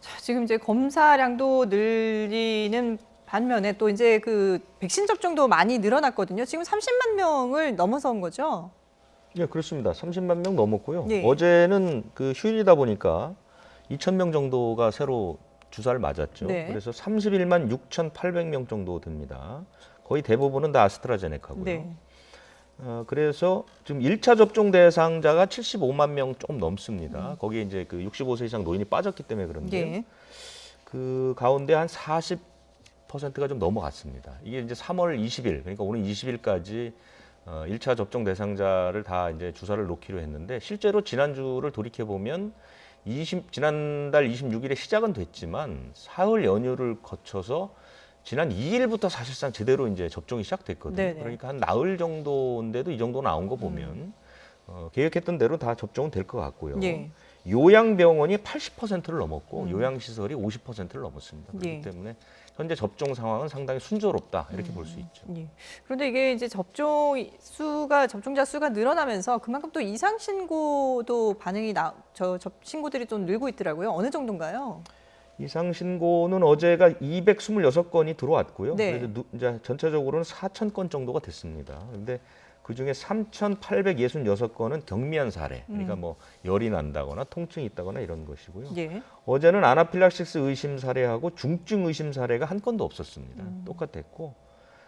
자, 지금 이제 검사량도 늘리는 반면에 또 이제 그 백신 접종도 많이 늘어났거든요. 지금 30만 명을 넘어선 거죠? 예, 그렇습니다. 30만 명 넘었고요. 어제는 그 휴일이다 보니까 2,000명 정도가 새로 주사를 맞았죠. 그래서 31만 6,800명 정도 됩니다. 거의 대부분은 다 아스트라제네카고요. 그래서 지금 1차 접종 대상자가 75만 명 조금 넘습니다. 거기에 이제 그 65세 이상 노인이 빠졌기 때문에 그런데 그 가운데 한 40%가 좀 넘어갔습니다. 이게 이제 3월 20일, 그러니까 오늘 20일까지 1차 접종 대상자를 다 이제 주사를 놓기로 했는데 실제로 지난주를 돌이켜 보면 지난달 26일에 시작은 됐지만 사흘 연휴를 거쳐서 지난 2일부터 사실상 제대로 이제 접종이 시작됐거든요. 네네. 그러니까 한 나흘 정도인데도 이 정도 나온 거 보면 계획했던 대로 다 접종은 될 것 같고요. 예. 요양병원이 80%를 넘었고 요양시설이 50%를 넘었습니다. 그렇기 예. 때문에 현재 접종 상황은 상당히 순조롭다 이렇게 볼 수 있죠. 예. 그런데 이게 이제 접종자 수가 늘어나면서 그만큼 또 이상 신고도 반응이 신고들이 좀 늘고 있더라고요. 어느 정도인가요? 이상 신고는 어제가 226건이 들어왔고요. 네. 그래서 이제 전체적으로는 4,000건 정도가 됐습니다. 그런데 그 중에 3,866건은 경미한 사례, 그러니까 뭐 열이 난다거나 통증이 있다거나 이런 것이고요. 예. 어제는 아나필락시스 의심 사례하고 중증 의심 사례가 한 건도 없었습니다. 똑같았고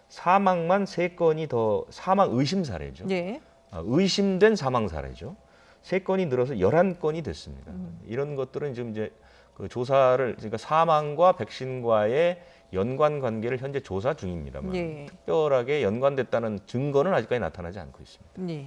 사망만 3건이 더 사망 의심 사례죠. 예. 의심된 사망 사례죠. 3건이 늘어서 11건이 됐습니다. 이런 것들은 지금 이제 그 조사를 그러니까 사망과 백신과의 연관 관계를 현재 조사 중입니다만 예. 특별하게 연관됐다는 증거는 아직까지 나타나지 않고 있습니다. 예.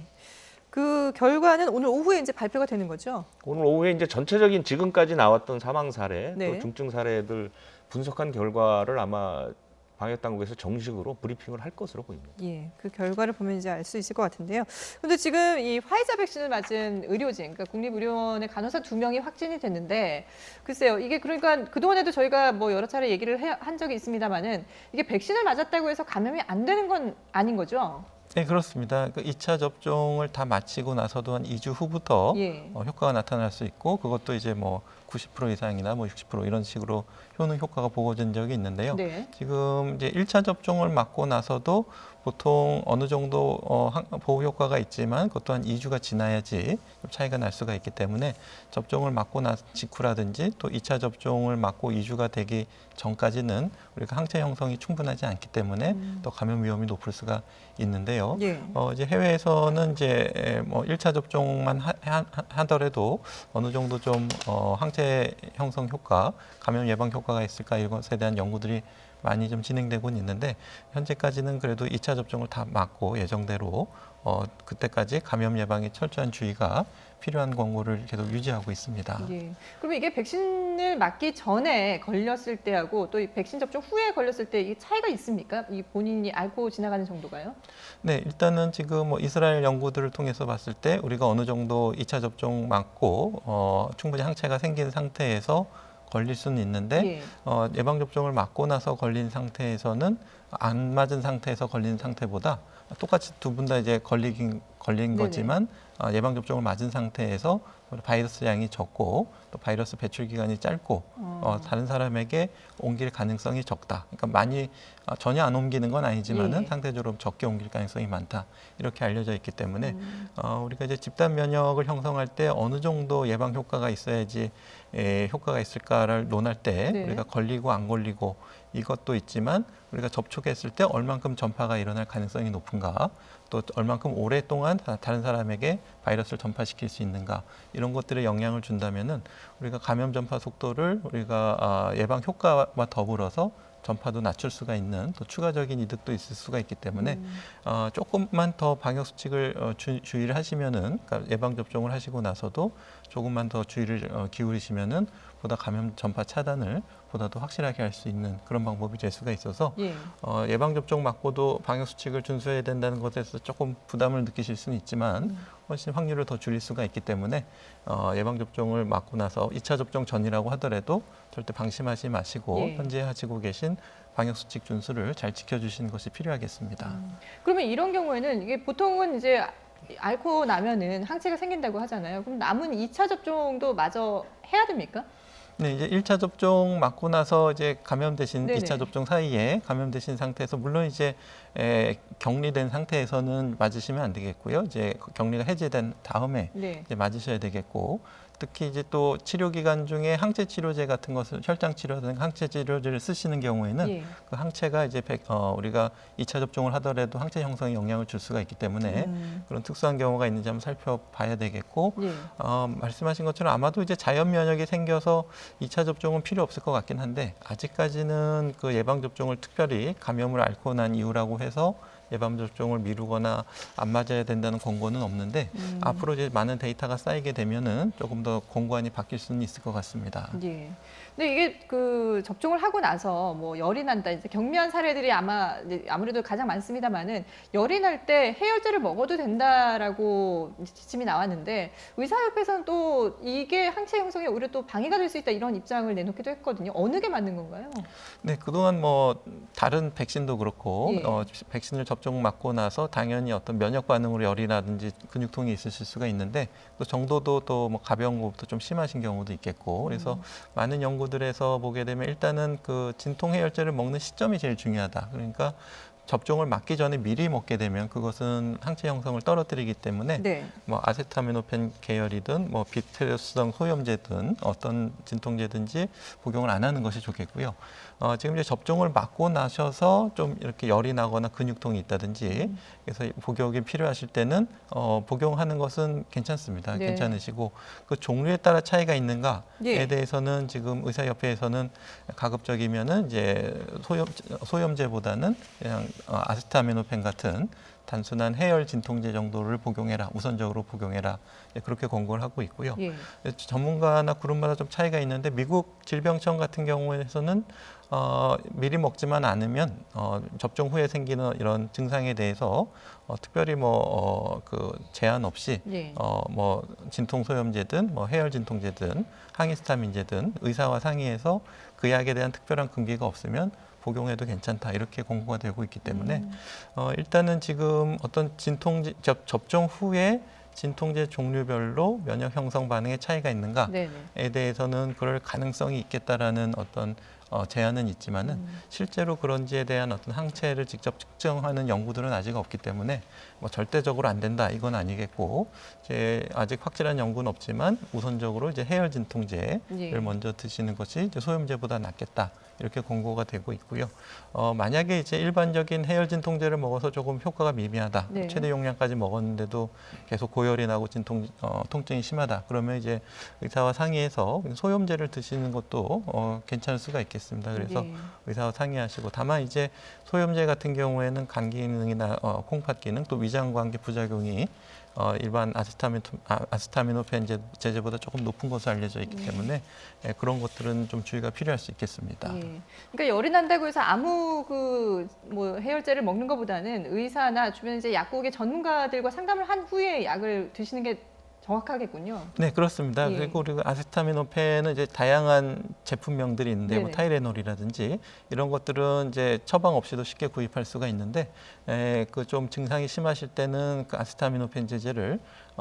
그 결과는 오늘 오후에 이제 발표가 되는 거죠? 오늘 오후에 이제 전체적인 지금까지 나왔던 사망 사례, 네. 또 중증 사례들 분석한 결과를 아마 방역 당국에서 정식으로 브리핑을 할 것으로 보입니다. 예, 그 결과를 보면 이제 알 수 있을 것 같은데요. 그런데 지금 이 화이자 백신을 맞은 의료진, 그러니까 국립의료원의 간호사 2명이 확진이 됐는데, 글쎄요, 이게 그러니까 그동안에도 저희가 뭐 여러 차례 얘기를 한 적이 있습니다만은 이게 백신을 맞았다고 해서 감염이 안 되는 건 아닌 거죠? 네, 그렇습니다. 그 2차 접종을 다 마치고 나서도 한 2주 후부터 예. 효과가 나타날 수 있고 그것도 이제 뭐 90% 이상이나 뭐 60% 이런 식으로 효과가 보고된 적이 있는데요. 네. 지금 이제 1차 접종을 맞고 나서도 보통 어느 정도 보호 효과가 있지만 그것도 한 2주가 지나야지 차이가 날 수가 있기 때문에 접종을 맞고 난 직후라든지 또 2차 접종을 맞고 2주가 되기 전까지는 우리가 항체 형성이 충분하지 않기 때문에 또 감염 위험이 높을 수가 있는데요. 예. 이제 해외에서는 이제 뭐 1차 접종만 하더라도 어느 정도 좀 항체 형성 효과, 감염 예방 효과가 있을까 이런 것에 대한 연구들이 많이 좀 진행되고 있는데 현재까지는 그래도 2차 접종을 다 맞고 예정대로 그때까지 감염 예방에 철저한 주의가 필요한 권고를 계속 유지하고 있습니다. 예. 그러면 이게 백신을 맞기 전에 걸렸을 때하고 또 이 백신 접종 후에 걸렸을 때 이 차이가 있습니까? 이 본인이 앓고 지나가는 정도가요? 네, 일단은 지금 뭐 이스라엘 연구들을 통해서 봤을 때 우리가 어느 정도 2차 접종 맞고 충분히 항체가 생긴 상태에서 걸릴 수는 있는데 예. 예방접종을 맞고 나서 걸린 상태에서는 안 맞은 상태에서 걸린 상태보다 똑같이 두 분 다 이제 걸린 네네. 거지만 예방접종을 맞은 상태에서 바이러스 양이 적고 또 바이러스 배출 기간이 짧고 다른 사람에게 옮길 가능성이 적다. 그러니까 많이 전혀 안 옮기는 건 아니지만은 예. 상대적으로 적게 옮길 가능성이 많다. 이렇게 알려져 있기 때문에 우리가 이제 집단 면역을 형성할 때 어느 정도 예방 효과가 있어야지 효과가 있을까를 논할 때 네. 우리가 걸리고 안 걸리고 이것도 있지만 우리가 접촉했을 때 얼만큼 전파가 일어날 가능성이 높은가 또 얼만큼 오랫동안 다른 사람에게 바이러스를 전파시킬 수 있는가 이런 것들에 영향을 준다면은 우리가 감염 전파 속도를 우리가 예방 효과와 더불어서 전파도 낮출 수가 있는 또 추가적인 이득도 있을 수가 있기 때문에 조금만 더 방역 수칙을 주의를 하시면은 그러니까 예방 접종을 하시고 나서도 조금만 더 주의를 기울이시면은 보다 감염 전파 차단을 보다 더 확실하게 할 수 있는 그런 방법이 될 수가 있어서 예. 예방 접종 맞고도 방역 수칙을 준수해야 된다는 것에서 조금 부담을 느끼실 수는 있지만 훨씬 확률을 더 줄일 수가 있기 때문에 예방 접종을 맞고 나서 2차 접종 전이라고 하더라도 절대 방심하지 마시고 예. 현재 하시고 계신 방역 수칙 준수를 잘 지켜주시는 것이 필요하겠습니다. 그러면 이런 경우에는 이게 보통은 이제 앓고 나면은 항체가 생긴다고 하잖아요. 그럼 남은 2차 접종도 마저 해야 됩니까? 네, 이제 1차 접종 맞고 나서 이제 감염되신 네네. 2차 접종 사이에 감염되신 상태에서 물론 이제 격리된 상태에서는 맞으시면 안 되겠고요. 이제 격리가 해제된 다음에 네. 이제 맞으셔야 되겠고 특히 이제 또 치료 기간 중에 항체 치료제 같은 것을 혈장 치료 등 항체 치료제를 쓰시는 경우에는 예. 그 항체가 이제 우리가 2차 접종을 하더라도 항체 형성에 영향을 줄 수가 있기 때문에 그런 특수한 경우가 있는지 한번 살펴봐야 되겠고 예. 말씀하신 것처럼 아마도 이제 자연 면역이 생겨서 2차 접종은 필요 없을 것 같긴 한데 아직까지는 그 예방 접종을 특별히 감염을 앓고 난 이후라고 해서 예방 접종을 미루거나 안 맞아야 된다는 권고는 없는데 앞으로 이제 많은 데이터가 쌓이게 되면은 조금 더 권고안이 바뀔 수는 있을 것 같습니다. 예. 근데 이게 그 접종을 하고 나서 뭐 열이 난다, 이제 경미한 사례들이 아무래도 가장 많습니다만은 열이 날 때 해열제를 먹어도 된다라고 지침이 나왔는데 의사협회에서는 또 이게 항체 형성에 오히려 또 방해가 될 수 있다 이런 입장을 내놓기도 했거든요. 어느 게 맞는 건가요? 네, 그동안 뭐 다른 백신도 그렇고 예. 백신을 접종 맞고 나서 당연히 어떤 면역 반응으로 열이라든지 근육통이 있으실 수가 있는데 또 정도도 또 뭐 가벼운 것부터 좀 심하신 경우도 있겠고 그래서 많은 연구들에서 보게 되면 일단은 그 진통 해열제를 먹는 시점이 제일 중요하다. 그러니까 접종을 맞기 전에 미리 먹게 되면 그것은 항체 형성을 떨어뜨리기 때문에 네. 뭐 아세타미노펜 계열이든 뭐 비트레스성 소염제든 어떤 진통제든지 복용을 안 하는 것이 좋겠고요. 지금 이제 접종을 맞고 나셔서 좀 이렇게 열이 나거나 근육통이 있다든지 그래서 복용이 필요하실 때는 복용하는 것은 괜찮습니다. 네. 괜찮으시고 그 종류에 따라 차이가 있는가에 예. 대해서는 지금 의사협회에서는 가급적이면은 이제 소염제보다는 그냥 아세타미노펜 같은 단순한 해열 진통제 정도를 복용해라, 우선적으로 복용해라 그렇게 권고를 하고 있고요. 예. 전문가나 그룹마다 좀 차이가 있는데 미국 질병청 같은 경우에서는 미리 먹지만 않으면 접종 후에 생기는 이런 증상에 대해서 특별히 그 제한 없이 예. 뭐 진통 소염제든 뭐 해열 진통제든 항히스타민제든 의사와 상의해서 그 약에 대한 특별한 금기가 없으면 복용해도 괜찮다 이렇게 권고가 되고 있기 때문에 일단은 지금 어떤 진통제 접종 후에 진통제 종류별로 면역 형성 반응의 차이가 있는가에 네네. 대해서는 그럴 가능성이 있겠다라는 어떤 제한은 있지만은 실제로 그런지에 대한 어떤 항체를 직접 측정하는 연구들은 아직 없기 때문에 뭐 절대적으로 안 된다 이건 아니겠고 이제 아직 확실한 연구는 없지만 우선적으로 이제 해열 진통제를 예. 먼저 드시는 것이 이제 소염제보다 낫겠다. 이렇게 권고가 되고 있고요. 만약에 이제 일반적인 해열 진통제를 먹어서 조금 효과가 미미하다. 네. 최대 용량까지 먹었는데도 계속 고열이 나고 통증이 심하다. 그러면 이제 의사와 상의해서 소염제를 드시는 것도 괜찮을 수가 있겠습니다. 그래서 예. 의사와 상의하시고 다만 이제 소염제 같은 경우에는 감기 기능이나 콩팥 기능 또 위장관계 부작용이 일반 아세타미노펜 제제보다 조금 높은 것으로 알려져 있기 때문에 그런 것들은 좀 주의가 필요할 수 있겠습니다. 예. 그러니까 열이 난다고 해서 아무 뭐 해열제를 먹는 것보다는 의사나 주변 이제 약국의 전문가들과 상담을 한 후에 약을 드시는 게 정확하겠군요. 네, 그렇습니다. 예. 그리고 아세타미노펜은 이제 다양한 제품명들이 있는데 뭐 네네. 타이레놀이라든지 이런 것들은 이제 처방 없이도 쉽게 구입할 수가 있는데 그 좀 증상이 심하실 때는 그 아세타미노펜 제제를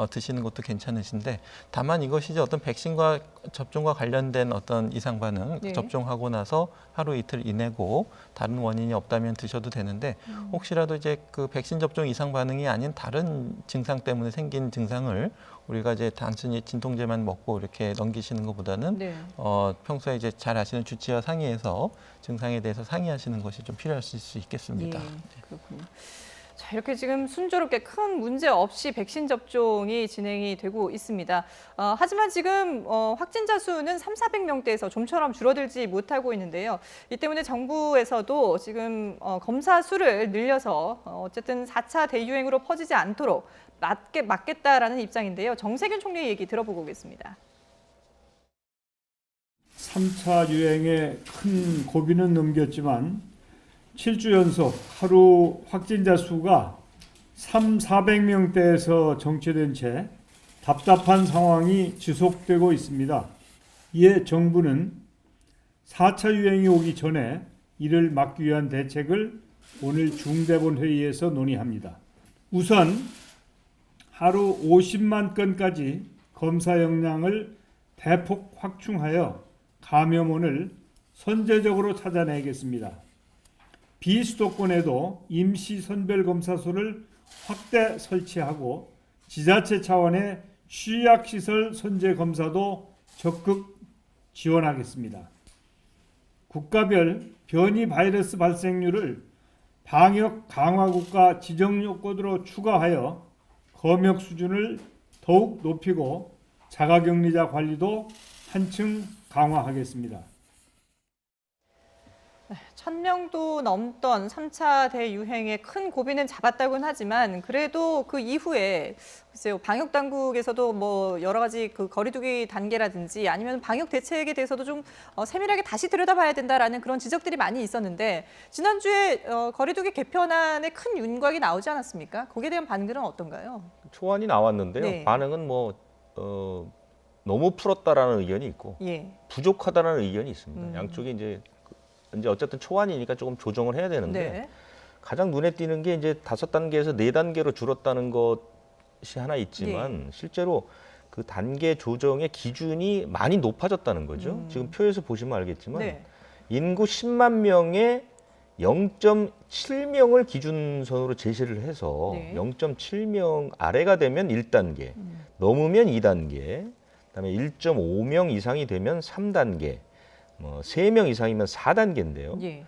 드시는 것도 괜찮으신데 다만 이것이 이제 어떤 백신과 접종과 관련된 어떤 이상 반응 네. 접종하고 나서 하루 이틀 이내고 다른 원인이 없다면 드셔도 되는데 혹시라도 이제 그 백신 접종 이상 반응이 아닌 다른 증상 때문에 생긴 증상을 우리가 이제 단순히 진통제만 먹고 이렇게 넘기시는 것보다는 네. 평소에 이제 잘 아시는 주치의와 상의해서 증상에 대해서 상의하시는 것이 좀 필요할 수 있겠습니다. 예, 그렇군요. 자, 이렇게 지금 순조롭게 큰 문제 없이 백신 접종이 진행이 되고 있습니다. 하지만 지금 확진자 수는 3,400명대에서 좀처럼 줄어들지 못하고 있는데요. 이 때문에 정부에서도 지금 검사 수를 늘려서 어쨌든 4차 대유행으로 퍼지지 않도록 막겠다라는 입장인데요. 정세균 총리의 얘기 들어보고 오겠습니다. 3차 유행에 큰 고비는 넘겼지만 7주 연속 하루 확진자 수가 3,400명대에서 정체된 채 답답한 상황이 지속되고 있습니다. 이에 정부는 4차 유행이 오기 전에 이를 막기 위한 대책을 오늘 중대본 회의에서 논의합니다. 우선 하루 50만 건까지 검사 역량을 대폭 확충하여 감염원을 선제적으로 찾아내겠습니다. 비수도권에도 임시 선별검사소를 확대 설치하고 지자체 차원의 취약시설 선제검사도 적극 지원하겠습니다. 국가별 변이 바이러스 발생률을 방역 강화국가 지정 요건으로 추가하여 검역 수준을 더욱 높이고 자가격리자 관리도 한층 강화하겠습니다. 1000명도 넘던 3차 대유행에 큰 고비는 잡았다고는 하지만 그래도 그 이후에 글쎄요, 방역 당국에서도 뭐 여러 가지 그 거리두기 단계라든지 아니면 방역 대책에 대해서도 좀 세밀하게 다시 들여다봐야 된다라는 그런 지적들이 많이 있었는데 지난주에 거리두기 개편안에 큰 윤곽이 나오지 않았습니까? 거기에 대한 반응은 어떤가요? 초안이 나왔는데요. 네. 반응은 너무 풀었다라는 의견이 있고 예. 부족하다는 의견이 있습니다. 양쪽이 이제 어쨌든 초안이니까 조금 조정을 해야 되는데 네. 가장 눈에 띄는 게 이제 5단계에서 4단계로 줄었다는 것이 하나 있지만 실제로 그 단계 조정의 기준이 많이 높아졌다는 거죠. 지금 표에서 보시면 알겠지만 네. 인구 10만 명에 0.7명을 기준선으로 제시를 해서 네. 0.7명 아래가 되면 1단계, 넘으면 2단계, 그다음에 1.5명 이상이 되면 3단계, 3명 이상이면 4단계인데요. 예.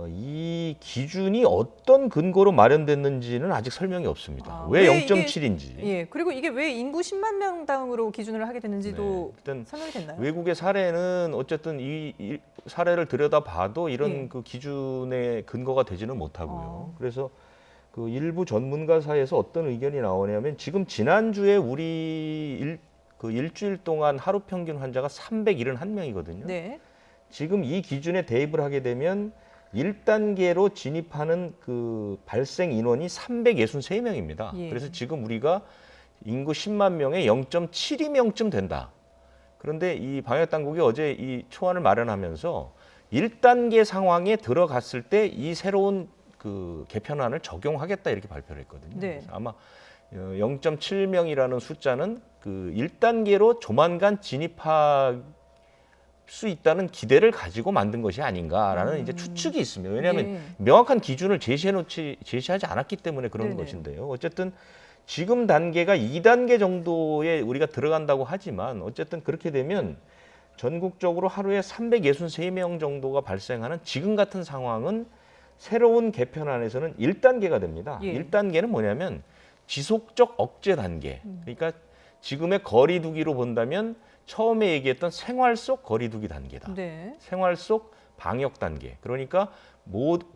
이 기준이 어떤 근거로 마련됐는지는 아직 설명이 없습니다. 왜 0.7인지. 예. 그리고 이게 왜 인구 10만 명당으로 기준을 하게 됐는지도 일단 설명이 됐나요? 외국의 사례는 어쨌든 이 사례를 들여다봐도 이런 예. 그 기준의 근거가 되지는 못하고요. 그래서 그 일부 전문가 사이에서 어떤 의견이 나오냐면 지금 지난주에 우리 일주일 동안 하루 평균 환자가 371명이거든요. 네. 지금 이 기준에 대입을 하게 되면 1단계로 진입하는 그 발생 인원이 363명입니다. 예. 그래서 지금 우리가 인구 10만 명에 0.72명쯤 된다. 그런데 이 방역당국이 어제 이 초안을 마련하면서 1단계 상황에 들어갔을 때 이 새로운 그 개편안을 적용하겠다 이렇게 발표를 했거든요. 네. 그래서 아마 0.7명이라는 숫자는 그 1단계로 조만간 진입할 수 있다는 기대를 가지고 만든 것이 아닌가라는 이제 추측이 있습니다. 왜냐하면 예. 명확한 기준을 제시하지 않았기 때문에 그런 네네. 것인데요. 어쨌든 지금 단계가 2단계 정도에 우리가 들어간다고 하지만 어쨌든 그렇게 되면 전국적으로 하루에 363명 정도가 발생하는 지금 같은 상황은 새로운 개편안에서는 1단계가 됩니다. 예. 1단계는 뭐냐면 지속적 억제 단계. 그러니까 지금의 거리두기로 본다면 처음에 얘기했던 생활 속 거리두기 단계다. 네. 생활 속 방역 단계. 그러니까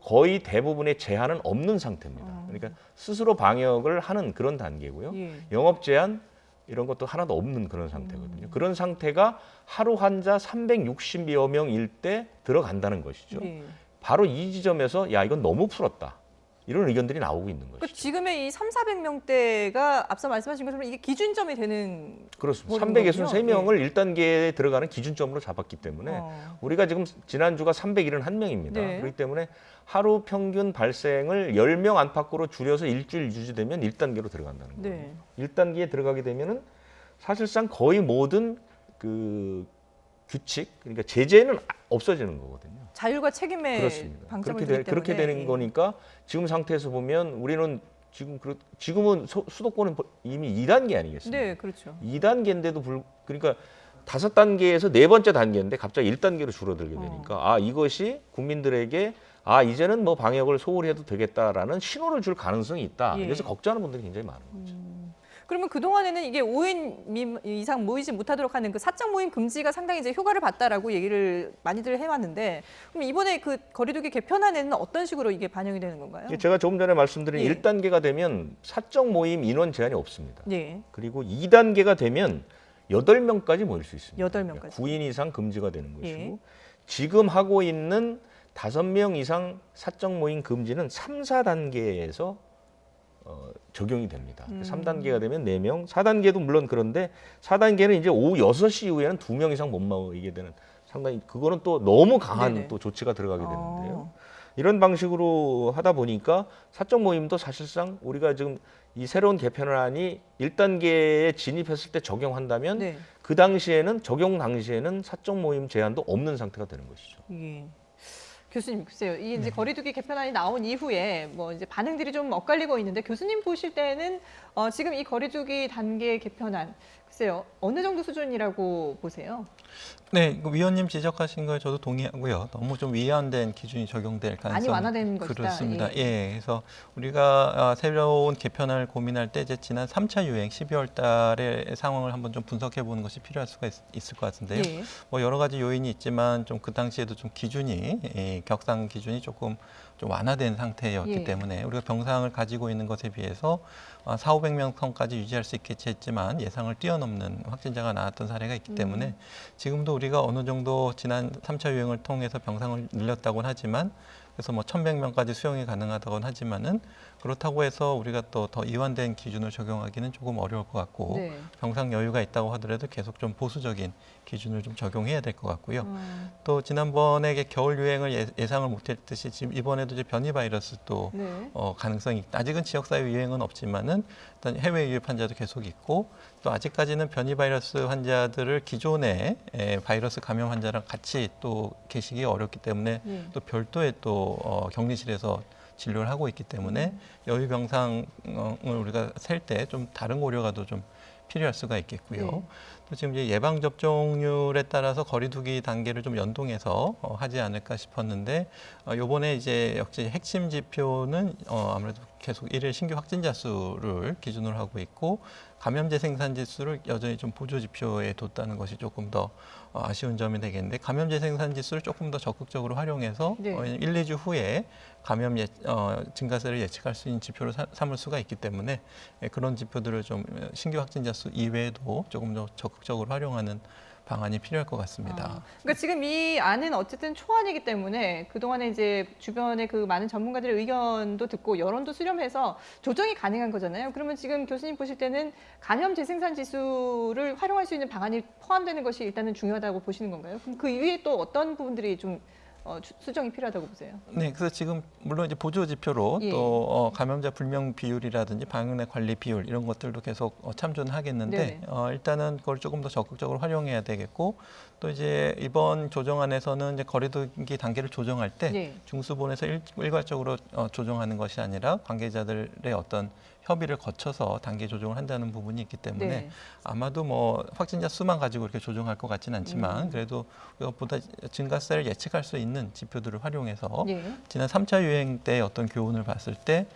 거의 대부분의 제한은 없는 상태입니다. 그러니까 스스로 방역을 하는 그런 단계고요. 예. 영업 제한 이런 것도 하나도 없는 그런 상태거든요. 그런 상태가 하루 환자 360여 명일 때 들어간다는 것이죠. 예. 바로 이 지점에서 야 이건 너무 풀었다. 이런 의견들이 나오고 있는 거죠. 그러니까 지금의 이 3,400명대가 앞서 말씀하신 것처럼 이게 기준점이 되는 그렇습니다. 거군요. 363명을 1단계에 들어가는 기준점으로 잡았기 때문에 우리가 지금 지난주가 371명입니다. 네. 그렇기 때문에 하루 평균 발생을 10명 안팎으로 줄여서 일주일 유지되면 1단계로 들어간다는 거예요. 네. 1단계에 들어가게 되면은 사실상 거의 모든 그 규칙, 그러니까 제재는 없어지는 거거든요. 자율과 책임의 그렇습니다. 방점을 두기 때문에. 그렇게 되는 예. 거니까 지금 상태에서 보면 우리는 지금은 수도권은 이미 2단계 아니겠습니까? 네, 그렇죠. 2단계인데도 그러니까 5단계에서 네 번째 단계인데 갑자기 1단계로 줄어들게 되니까 이것이 국민들에게 이제는 뭐 방역을 소홀히 해도 되겠다라는 신호를 줄 가능성이 있다. 예. 그래서 걱정하는 분들이 굉장히 많은 거죠. 그러면 그동안에는 이게 5인 이상 모이지 못하도록 하는 그 사적 모임 금지가 상당히 이제 효과를 봤다라고 얘기를 많이들 해왔는데 그럼 이번에 그 거리두기 개편안에는 어떤 식으로 이게 반영이 되는 건가요? 제가 조금 전에 말씀드린 예. 1단계가 되면 사적 모임 인원 제한이 없습니다. 예. 그리고 2단계가 되면 8명까지 모일 수 있습니다. 8명까지. 9인 이상 금지가 되는 것이고 예. 지금 하고 있는 5명 이상 사적 모임 금지는 3, 4단계에서 적용이 됩니다. 3단계가 되면 4명, 4단계도 물론 그런데 4단계는 이제 오후 6시 이후에는 2명 이상 못 모이게 되는 상당히 그거는 또 너무 강한 네네. 또 조치가 들어가게 되는데요. 이런 방식으로 하다 보니까 사적 모임도 사실상 우리가 지금 이 새로운 개편안이 1단계에 진입했을 때 적용한다면 네. 그 당시에는 적용 당시에는 사적 모임 제한도 없는 상태가 되는 것이죠. 예. 교수님 글쎄요. 이 이제 거리두기 개편안이 나온 이후에 뭐 이제 반응들이 좀 엇갈리고 있는데 교수님 보실 때는 지금 이 거리두기 단계 개편안 글쎄요. 어느 정도 수준이라고 보세요? 네, 위원님 지적하신 거에 저도 동의하고요. 너무 좀 위헌된 기준이 적용될 가능성이 많이 완화된 것이다. 그렇습니다. 예, 그래서 우리가 새로운 개편을 고민할 때 이제 지난 3차 유행 12월 달의 상황을 한번 좀 분석해 보는 것이 필요할 수가 있을 것 같은데요. 네. 뭐 여러 가지 요인이 있지만 좀 그 당시에도 좀 격상 기준이 조금 좀 완화된 상태였기 예. 때문에 우리가 병상을 가지고 있는 것에 비해서 4,500명 선까지 유지할 수 있겠지 했지만 예상을 뛰어넘는 확진자가 나왔던 사례가 있기 때문에 지금도 우리가 어느 정도 지난 3차 유행을 통해서 병상을 늘렸다고는 하지만 그래서 뭐 1,100명까지 수용이 가능하다고는 하지만은 그렇다고 해서 우리가 또 더 이완된 기준을 적용하기는 조금 어려울 것 같고 네. 병상 여유가 있다고 하더라도 계속 좀 보수적인 기준을 좀 적용해야 될 것 같고요. 또 지난번에 겨울 유행을 예상을 못했듯이 지금 이번에도 이제 변이 바이러스도 네. 가능성이 아직은 지역사회 유행은 없지만은 일단 해외 유입 환자도 계속 있고 또 아직까지는 변이 바이러스 환자들을 기존의 바이러스 감염 환자랑 같이 또 계시기 어렵기 때문에 네. 또 별도의 또 격리실에서 진료를 하고 있기 때문에 여유 병상을 우리가 셀 때 좀 다른 고려가 더 좀 필요할 수가 있겠고요. 네. 또 지금 이제 예방 접종률에 따라서 거리두기 단계를 좀 연동해서 하지 않을까 싶었는데 요번에 이제 역시 핵심 지표는 아무래도 계속 일일 신규 확진자 수를 기준으로 하고 있고 감염제 생산 지수를 여전히 좀 보조 지표에 뒀다는 것이 조금 더 아쉬운 점이 되겠는데 감염제 생산 지수를 조금 더 적극적으로 활용해서 네. 1, 2주 후에 감염 증가세를 예측할 수 있는 지표로 삼을 수가 있기 때문에 그런 지표들을 좀 신규 확진자 수 이외에도 조금 더 적극적으로 활용하는 방안이 필요할 것 같습니다. 그러니까 지금 이 안은 어쨌든 초안이기 때문에 그동안에 이제 주변에 그 많은 전문가들의 의견도 듣고 여론도 수렴해서 조정이 가능한 거잖아요. 그러면 지금 교수님 보실 때는 감염 재생산 지수를 활용할 수 있는 방안이 포함되는 것이 일단은 중요하다고 보시는 건가요? 그럼 그 이후에 또 어떤 부분들이 좀 수정이 필요하다고 보세요? 네, 그래서 지금 물론 이제 보조 지표로 예. 또 감염자 불명 비율이라든지 방역내 관리 비율 이런 것들도 계속 참조는 하겠는데 일단은 그걸 조금 더 적극적으로 활용해야 되겠고 또 이제 이번 조정안에서는 이제 거리두기 단계를 조정할 때 중수본에서 일괄적으로 조정하는 것이 아니라 관계자들의 어떤 협의를 거쳐서 단계 조정을 한다는 부분이 있기 때문에 아마도 뭐 확진자 수만 가지고 이렇게 조정할 것 같지는 않지만 그래도 그것보다 증가세를 예측할 수 있는 지표들을 활용해서 지난 3차 유행 때 어떤 교훈을 봤을 때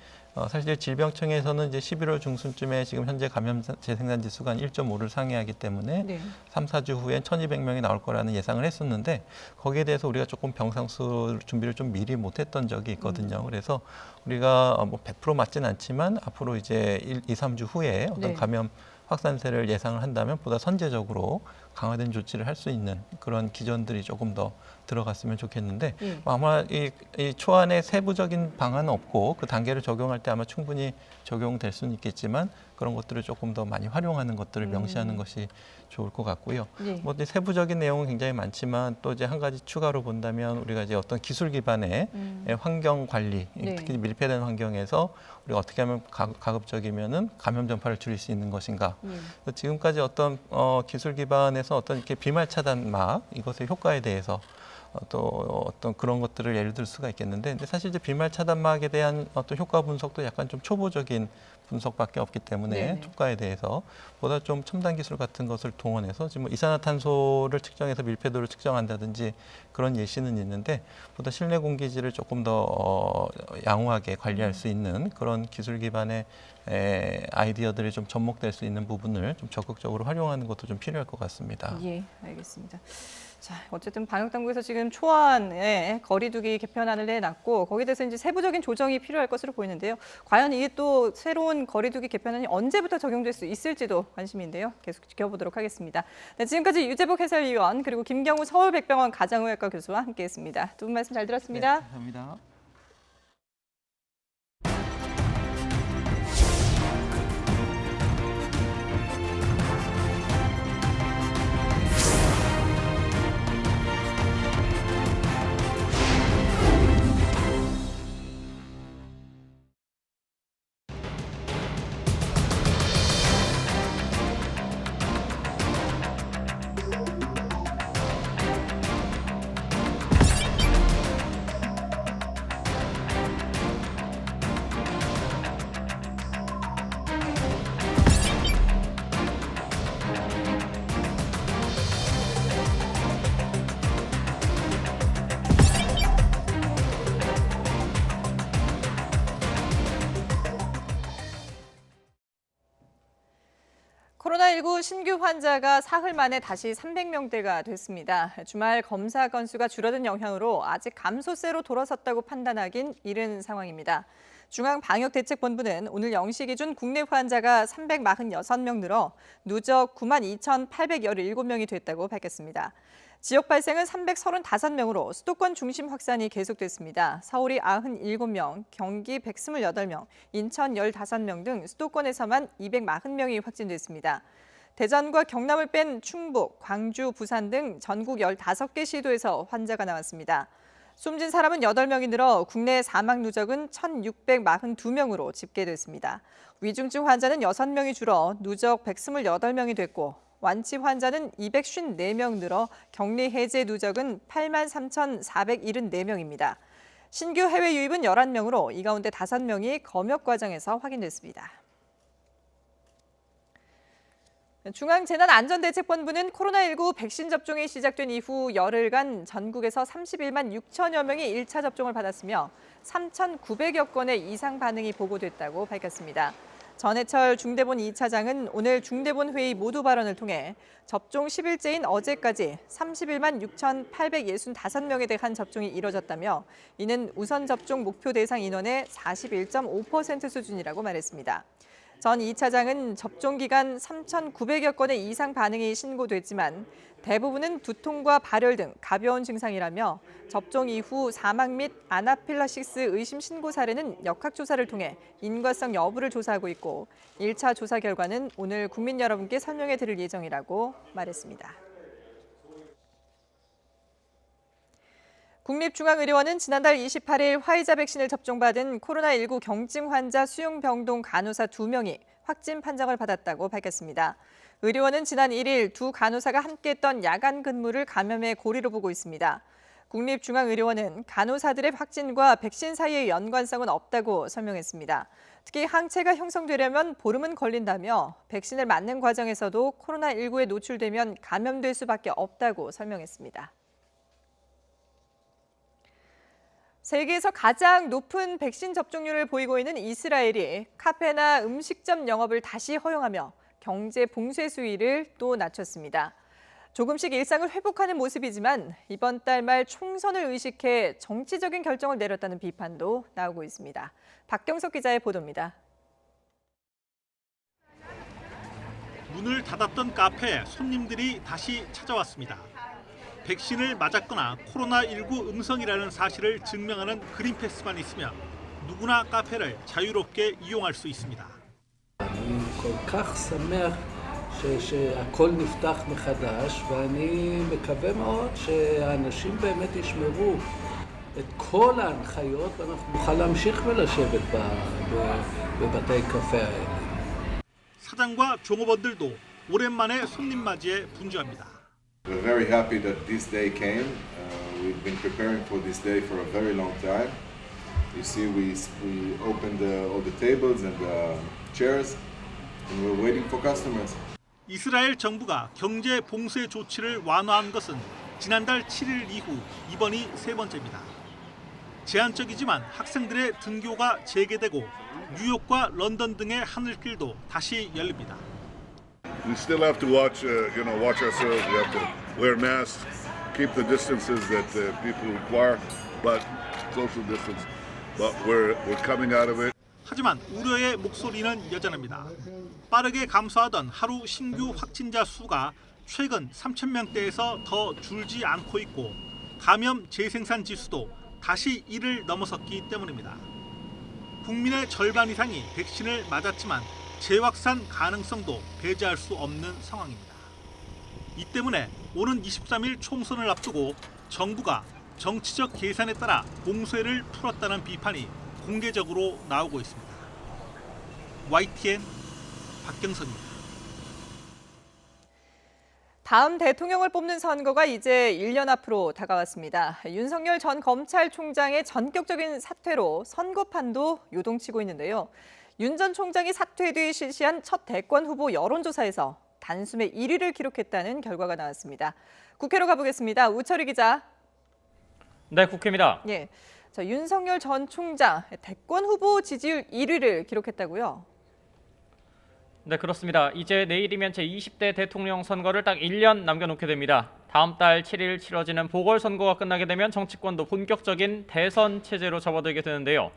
사실 질병청에서는 이제 11월 중순쯤에 지금 현재 감염 재생산 지수가 한 1.5를 상회하기 때문에 3, 4주 후엔 1,200명이 나올 거라는 예상을 했었는데 거기에 대해서 우리가 조금 병상수 준비를 좀 미리 못했던 적이 있거든요. 그래서 우리가 뭐 100% 맞지는 않지만 앞으로 이제 2, 3주 후에 어떤 감염 확산세를 예상을 한다면 보다 선제적으로 강화된 조치를 할 수 있는 그런 기전들이 조금 더 들어갔으면 좋겠는데 아마 이 초안에 세부적인 방안은 없고 그 단계를 적용할 때 아마 충분히 적용될 수는 있겠지만 그런 것들을 조금 더 많이 활용하는 것들을 명시하는 것이 좋을 것 같고요. 뭐 이제 세부적인 내용은 굉장히 많지만 또 이제 한 가지 추가로 본다면 우리가 이제 어떤 기술 기반의 환경 관리, 특히 밀폐된 환경에서 우리가 어떻게 하면 가급적이면은 감염 전파를 줄일 수 있는 것인가. 지금까지 어떤 기술 기반에서 어떤 이렇게 비말 차단막 이것의 효과에 대해서 또 어떤 그런 것들을 예를 들 수가 있겠는데 근데 사실 이제 비말 차단막에 대한 어떤 효과 분석도 약간 좀 초보적인 분석밖에 없기 때문에 효과에 대해서 보다 좀 첨단 기술 같은 것을 동원해서 지금 이산화탄소를 측정해서 밀폐도를 측정한다든지 그런 예시는 있는데 보다 실내 공기질을 조금 더 양호하게 관리할 수 있는 그런 기술 기반의 아이디어들이 좀 접목될 수 있는 부분을 좀 적극적으로 활용하는 것도 좀 필요할 것 같습니다. 예, 알겠습니다. 자, 어쨌든 방역당국에서 지금 초안에 거리두기 개편안을 내놨고 거기에 대해서 이제 세부적인 조정이 필요할 것으로 보이는데요. 과연 이게 또 새로운 거리두기 개편안이 언제부터 적용될 수 있을지도 관심인데요. 계속 지켜보도록 하겠습니다. 네, 지금까지 유재복 해설위원 그리고 김경우 서울백병원 가정의학과 교수와 함께했습니다. 두 분 말씀 잘 들었습니다. 네, 감사합니다. 코로나19 신규 환자가 사흘 만에 다시 300명대가 됐습니다. 주말 검사 건수가 줄어든 영향으로 아직 감소세로 돌아섰다고 판단하긴 이른 상황입니다. 중앙방역대책본부는 오늘 0시 기준 국내 환자가 346명 늘어 누적 92,817명이 됐다고 밝혔습니다. 지역 발생은 335명으로 수도권 중심 확산이 계속됐습니다. 서울이 97명, 경기 128명, 인천 15명 등 수도권에서만 240명이 확진됐습니다. 대전과 경남을 뺀 충북, 광주, 부산 등 전국 15개 시도에서 환자가 나왔습니다. 숨진 사람은 8명이 늘어 국내 사망 누적은 1,642명으로 집계됐습니다. 위중증 환자는 6명이 줄어 누적 128명이 됐고 완치 환자는 254명 늘어 격리 해제 누적은 83,474명입니다. 신규 해외 유입은 11명으로 이 가운데 5명이 검역 과정에서 확인됐습니다. 중앙재난안전대책본부는 코로나19 백신 접종이 시작된 이후 열흘간 전국에서 31만 6천여 명이 1차 접종을 받았으며 3,900여 건의 이상 반응이 보고됐다고 밝혔습니다. 전해철 중대본 2차장은 오늘 중대본 회의 모두 발언을 통해 접종 10일째인 어제까지 31만 6,865명에 대한 접종이 이뤄졌다며 이는 우선 접종 목표 대상 인원의 41.5% 수준이라고 말했습니다. 전 2차장은 접종 기간 3,900여 건의 이상 반응이 신고됐지만 대부분은 두통과 발열 등 가벼운 증상이라며 접종 이후 사망 및 아나필락시스 의심 신고 사례는 역학조사를 통해 인과성 여부를 조사하고 있고 1차 조사 결과는 오늘 국민 여러분께 설명해 드릴 예정이라고 말했습니다. 국립중앙의료원은 지난달 28일 화이자 백신을 접종받은 코로나19 경증 환자 수용병동 간호사 2명이 확진 판정을 받았다고 밝혔습니다. 의료원은 지난 1일 두 간호사가 함께 했던 야간 근무를 감염의 고리로 보고 있습니다. 국립중앙의료원은 간호사들의 확진과 백신 사이의 연관성은 없다고 설명했습니다. 특히 항체가 형성되려면 보름은 걸린다며 백신을 맞는 과정에서도 코로나19에 노출되면 감염될 수밖에 없다고 설명했습니다. 세계에서 가장 높은 백신 접종률을 보이고 있는 이스라엘이 카페나 음식점 영업을 다시 허용하며 경제 봉쇄 수위를 또 낮췄습니다. 조금씩 일상을 회복하는 모습이지만 이번 달 말 총선을 의식해 정치적인 결정을 내렸다는 비판도 나오고 있습니다. 박경석 기자의 보도입니다. 문을 닫았던 카페에 손님들이 다시 찾아왔습니다. 백신을 맞았거나 코로나19 음성이라는 사실을 증명하는 그린패스만 있으면 누구나 카페를 자유롭게 이용할 수 있습니다. אני כל כך שמח שהכל נפתח מחדש ואני מקווה מאוד שהאנשים באמת ישמרו את כל ההנחיות ואנחנו נוכל להמשיך ולשבת בבתי קפה האלה. 사장과 종업원들도 오랜만에 손님 맞이에 분주합니다. We're very happy that this day came. We've been preparing for this day for a very long time. You see, we opened all the tables and the chairs, and we're waiting for customers. 이스라엘 정부가 경제 봉쇄 조치를 완화한 것은 지난달 7일 이후 이번이 세 번째입니다. 제한적이지만 학생들의 등교가 재개되고 뉴욕과 런던 등의 하늘길도 다시 열립니다. We still have to watch ourselves. We have to wear masks, keep the distances that people require, but social distance. But we're coming out of it. 하지만 우려의 목소리는 여전합니다. 빠르게 감소하던 하루 신규 확진자 수가 최근 3,000명대에서 더 줄지 않고 있고 감염 재생산 지수도 다시 1을 넘어섰기 때문입니다. 국민의 절반 이상이 백신을 맞았지만 재확산 가능성도 배제할 수 없는 상황입니다. 이 때문에 오는 23일 총선을 앞두고 정부가 정치적 계산에 따라 봉쇄를 풀었다는 비판이 공개적으로 나오고 있습니다. YTN 박경선입니다. 다음 대통령을 뽑는 선거가 이제 1년 앞으로 다가왔습니다. 윤석열 전 검찰총장의 전격적인 사퇴로 선거판도 요동치고 있는데요. 윤 전 총장이 사퇴 뒤 실시한 첫 대권 후보 여론조사에서 단숨에 1위를 기록했다는 결과가 나왔습니다. 국회로 가보겠습니다. 우철희 기자. 네, 국회입니다. 예, 윤석열 전 총장 대권 후보 지지율 1위를 기록했다고요? 네, 그렇습니다. 이제 내일이면 제20대 대통령 선거를 딱 1년 남겨놓게 됩니다. 다음 달 7일 치러지는 보궐선거가 끝나게 되면 정치권도 본격적인 대선 체제로 접어들게 되는데요.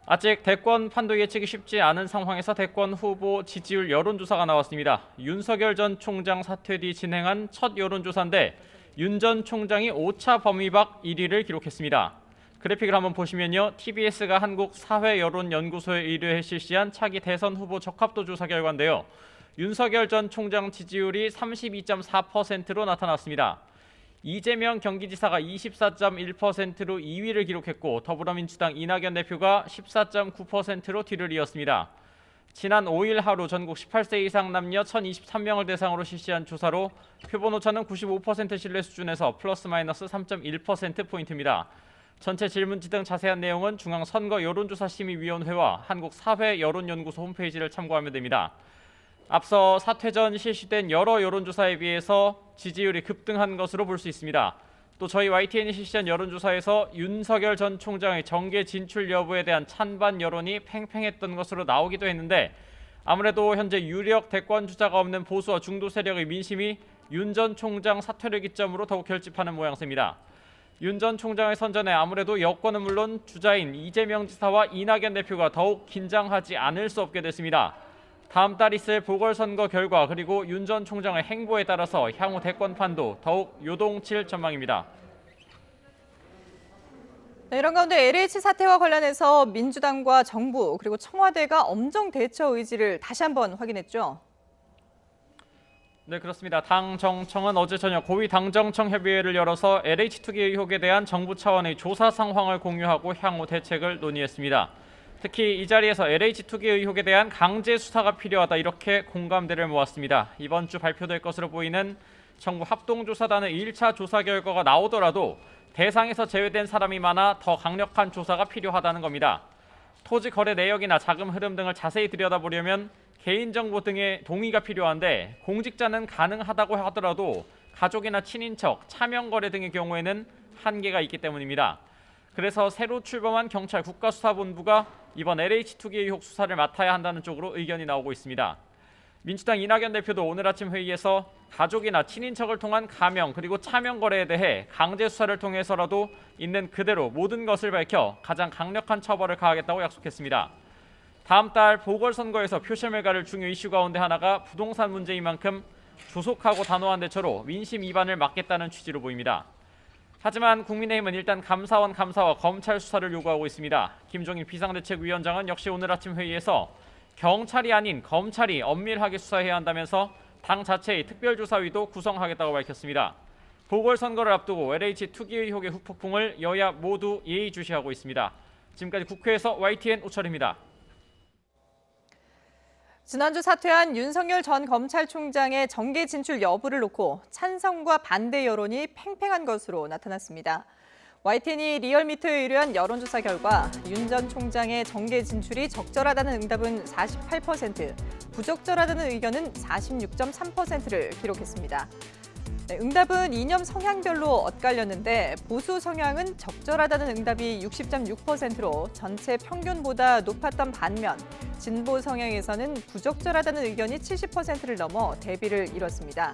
아직 대권 판도 예측이 쉽지 않은 상황에서 대권 후보 지지율 여론조사가 나왔습니다. 윤석열 전 총장 사퇴 뒤 진행한 첫 여론조사인데 윤 전 총장이 5차 범위 밖 1위를 기록했습니다. 그래픽을 한번 보시면요. TBS가 한국사회여론연구소에 의뢰해 실시한 차기 대선 후보 적합도 조사 결과인데요. 윤석열 전 총장 지지율이 32.4%로 나타났습니다. 이재명 경기지사가 24.1%로 2위를 기록했고 더불어민주당 이낙연 대표가 14.9%로 뒤를 이었습니다. 지난 5일 하루 전국 18세 이상 남녀 1,023명을 대상으로 실시한 조사로 표본 오차는 95% 신뢰 수준에서 플러스 마이너스 3.1%포인트입니다. 전체 질문지 등 자세한 내용은 중앙선거여론조사심의위원회와 한국사회여론연구소 홈페이지를 참고하면 됩니다. 앞서 사퇴 전 실시된 여러 여론조사에 비해서 지지율이 급등한 것으로 볼 수 있습니다. 또 저희 YTN이 실시한 여론조사에서 윤석열 전 총장의 정계 진출 여부에 대한 찬반 여론이 팽팽했던 것으로 나오기도 했는데 아무래도 현재 유력 대권 주자가 없는 보수와 중도 세력의 민심이 윤 전 총장 사퇴를 기점으로 더욱 결집하는 모양새입니다. 윤 전 총장의 선전에 아무래도 여권은 물론 주자인 이재명 지사와 이낙연 대표가 더욱 긴장하지 않을 수 없게 됐습니다. 다음 달 있을 보궐선거 결과 그리고 윤 전 총장의 행보에 따라서 향후 대권 판도 더욱 요동칠 전망입니다. 네, 이런 가운데 LH 사태와 관련해서 민주당과 정부 그리고 청와대가 엄정 대처 의지를 다시 한번 확인했죠. 네, 그렇습니다. 당 정청은 어제 저녁 고위 당정청 협의회를 열어서 LH 투기 의혹에 대한 정부 차원의 조사 상황을 공유하고 향후 대책을 논의했습니다. 특히 이 자리에서 LH 투기 의혹에 대한 강제 수사가 필요하다 이렇게 공감대를 모았습니다. 이번 주 발표될 것으로 보이는 정부 합동조사단의 1차 조사 결과가 나오더라도 대상에서 제외된 사람이 많아 더 강력한 조사가 필요하다는 겁니다. 토지 거래 내역이나 자금 흐름 등을 자세히 들여다보려면 개인정보 등의 동의가 필요한데 공직자는 가능하다고 하더라도 가족이나 친인척, 차명거래 등의 경우에는 한계가 있기 때문입니다. 그래서 새로 출범한 경찰 국가수사본부가 이번 LH 투기 의혹 수사를 맡아야 한다는 쪽으로 의견이 나오고 있습니다. 민주당 이낙연 대표도 오늘 아침 회의에서 가족이나 친인척을 통한 가명 그리고 차명 거래에 대해 강제 수사를 통해서라도 있는 그대로 모든 것을 밝혀 가장 강력한 처벌을 가하겠다고 약속했습니다. 다음 달 보궐선거에서 표심을 가를 중요 이슈 가운데 하나가 부동산 문제인 만큼 조속하고 단호한 대처로 민심 위반을 막겠다는 취지로 보입니다. 하지만 국민의힘은 일단 감사원 감사와 검찰 수사를 요구하고 있습니다. 김종인 비상대책위원장은 역시 오늘 아침 회의에서 경찰이 아닌 검찰이 엄밀하게 수사해야 한다면서 당 자체의 특별조사위도 구성하겠다고 밝혔습니다. 보궐선거를 앞두고 LH 투기 의혹의 후폭풍을 여야 모두 예의주시하고 있습니다. 지금까지 국회에서 YTN 오철입니다. 지난주 사퇴한 윤석열 전 검찰총장의 정계 진출 여부를 놓고 찬성과 반대 여론이 팽팽한 것으로 나타났습니다. YTN이 리얼미터에 의뢰한 여론조사 결과 윤 전 총장의 정계 진출이 적절하다는 응답은 48%, 부적절하다는 의견은 46.3%를 기록했습니다. 네, 응답은 이념 성향별로 엇갈렸는데 보수 성향은 적절하다는 응답이 60.6%로 전체 평균보다 높았던 반면 진보 성향에서는 부적절하다는 의견이 70%를 넘어 대비를 이뤘습니다.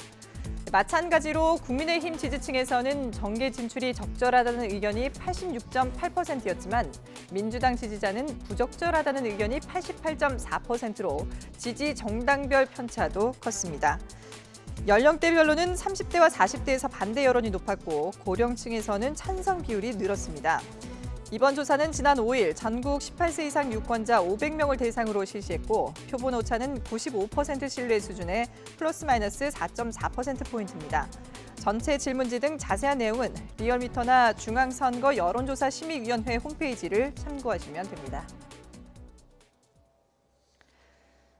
마찬가지로 국민의힘 지지층에서는 정계 진출이 적절하다는 의견이 86.8%였지만 민주당 지지자는 부적절하다는 의견이 88.4%로 지지 정당별 편차도 컸습니다. 연령대별로는 30대와 40대에서 반대 여론이 높았고 고령층에서는 찬성 비율이 늘었습니다. 이번 조사는 지난 5일 전국 18세 이상 유권자 500명을 대상으로 실시했고 표본 오차는 95% 신뢰 수준의 플러스 마이너스 4.4%포인트입니다. 전체 질문지 등 자세한 내용은 리얼미터나 중앙선거 여론조사 심의위원회 홈페이지를 참고하시면 됩니다.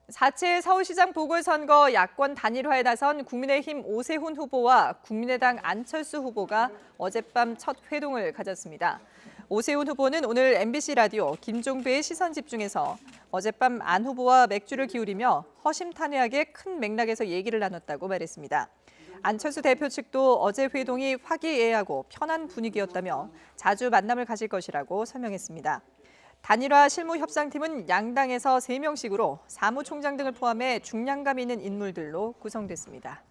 4.7 서울시장 보궐선거 야권 단일화에 나선 국민의힘 오세훈 후보와 국민의당 안철수 후보가 어젯밤 첫 회동을 가졌습니다. 오세훈 후보는 오늘 MBC 라디오 김종배의 시선집중에서 어젯밤 안 후보와 맥주를 기울이며 허심탄회하게 큰 맥락에서 얘기를 나눴다고 말했습니다. 안철수 대표 측도 어제 회동이 화기애애하고 편한 분위기였다며 자주 만남을 가질 것이라고 설명했습니다. 단일화 실무협상팀은 양당에서 3명씩으로 사무총장 등을 포함해 중량감 있는 인물들로 구성됐습니다.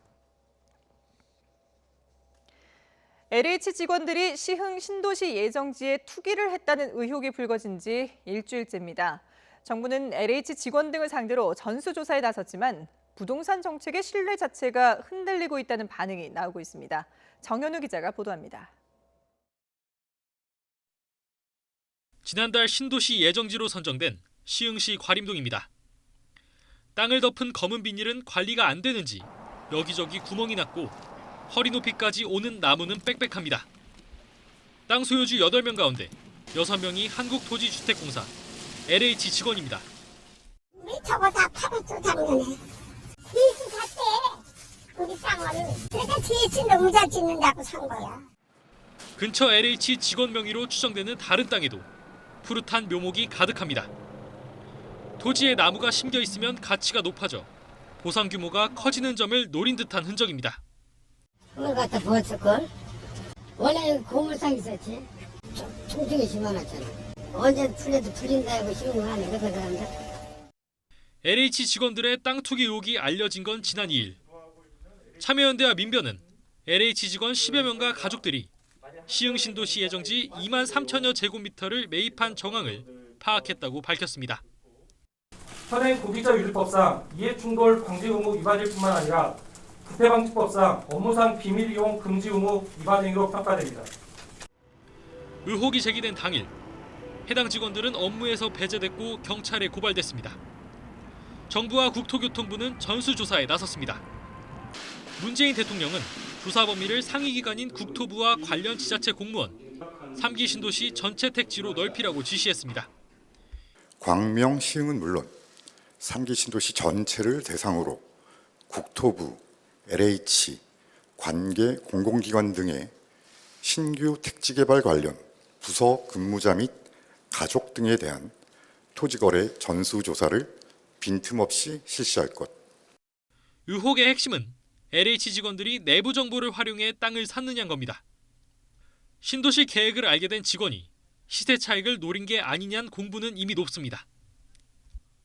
LH 직원들이 시흥 신도시 예정지에 투기를 했다는 의혹이 불거진 지 일주일째입니다. 정부는 LH 직원 등을 상대로 전수조사에 나섰지만 부동산 정책의 신뢰 자체가 흔들리고 있다는 반응이 나오고 있습니다. 정현우 기자가 보도합니다. 지난달 신도시 예정지로 선정된 시흥시 과림동입니다. 땅을 덮은 검은 비닐은 관리가 안 되는지 여기저기 구멍이 났고 허리 높이까지 오는 나무는 빽빽합니다. 땅 소유주 8명 가운데 6명이 한국토지주택공사 LH 직원입니다. 우리 저거 다 파고 쫓아는 거네. 뒤에서 샀대. 우리 땅을. 그러니까 뒤에서 너무 잘 짓는다고 산 거야. 근처 LH 직원 명의로 추정되는 다른 땅에도 푸릇한 묘목이 가득합니다. 토지에 나무가 심겨 있으면 가치가 높아져 보상 규모가 커지는 점을 노린 듯한 흔적입니다. 그걸 갖다 부었을걸? 원래 고물상 있었지. 총중이 심어놨잖아. 언제 풀려도 풀린다고 신고하네. 그렇게 사람들. LH 직원들의 땅 투기 의혹이 알려진 건 지난 2일. 참여연대와 민변은 LH 직원 10여 명과 가족들이 시흥 신도시 예정지 2만 3천여 제곱미터를 매입한 정황을 파악했다고 밝혔습니다. 현행 고기자유지법상 이해충돌 방지 의무 위반일 뿐만 아니라 부패방지법상 업무상 비밀 이용 금지 의무 위반 행위로 평가됩니다. 의혹이 제기된 당일 해당 직원들은 업무에서 배제됐고 경찰에 고발됐습니다. 정부와 국토교통부는 전수조사에 나섰습니다. 문재인 대통령은 조사 범위를 상위기관인 국토부와 관련 지자체 공무원, 3기 신도시 전체 택지로 넓히라고 지시했습니다. 광명, 시흥은 물론 3기 신도시 전체를 대상으로 국토부, LH, 관계 공공기관 등의 신규 택지개발 관련 부서 근무자 및 가족 등에 대한 토지거래 전수조사를 빈틈없이 실시할 것. 의혹의 핵심은 LH 직원들이 내부 정보를 활용해 땅을 샀느냐는 겁니다. 신도시 계획을 알게 된 직원이 시세 차익을 노린 게 아니냐는 공분은 이미 높습니다.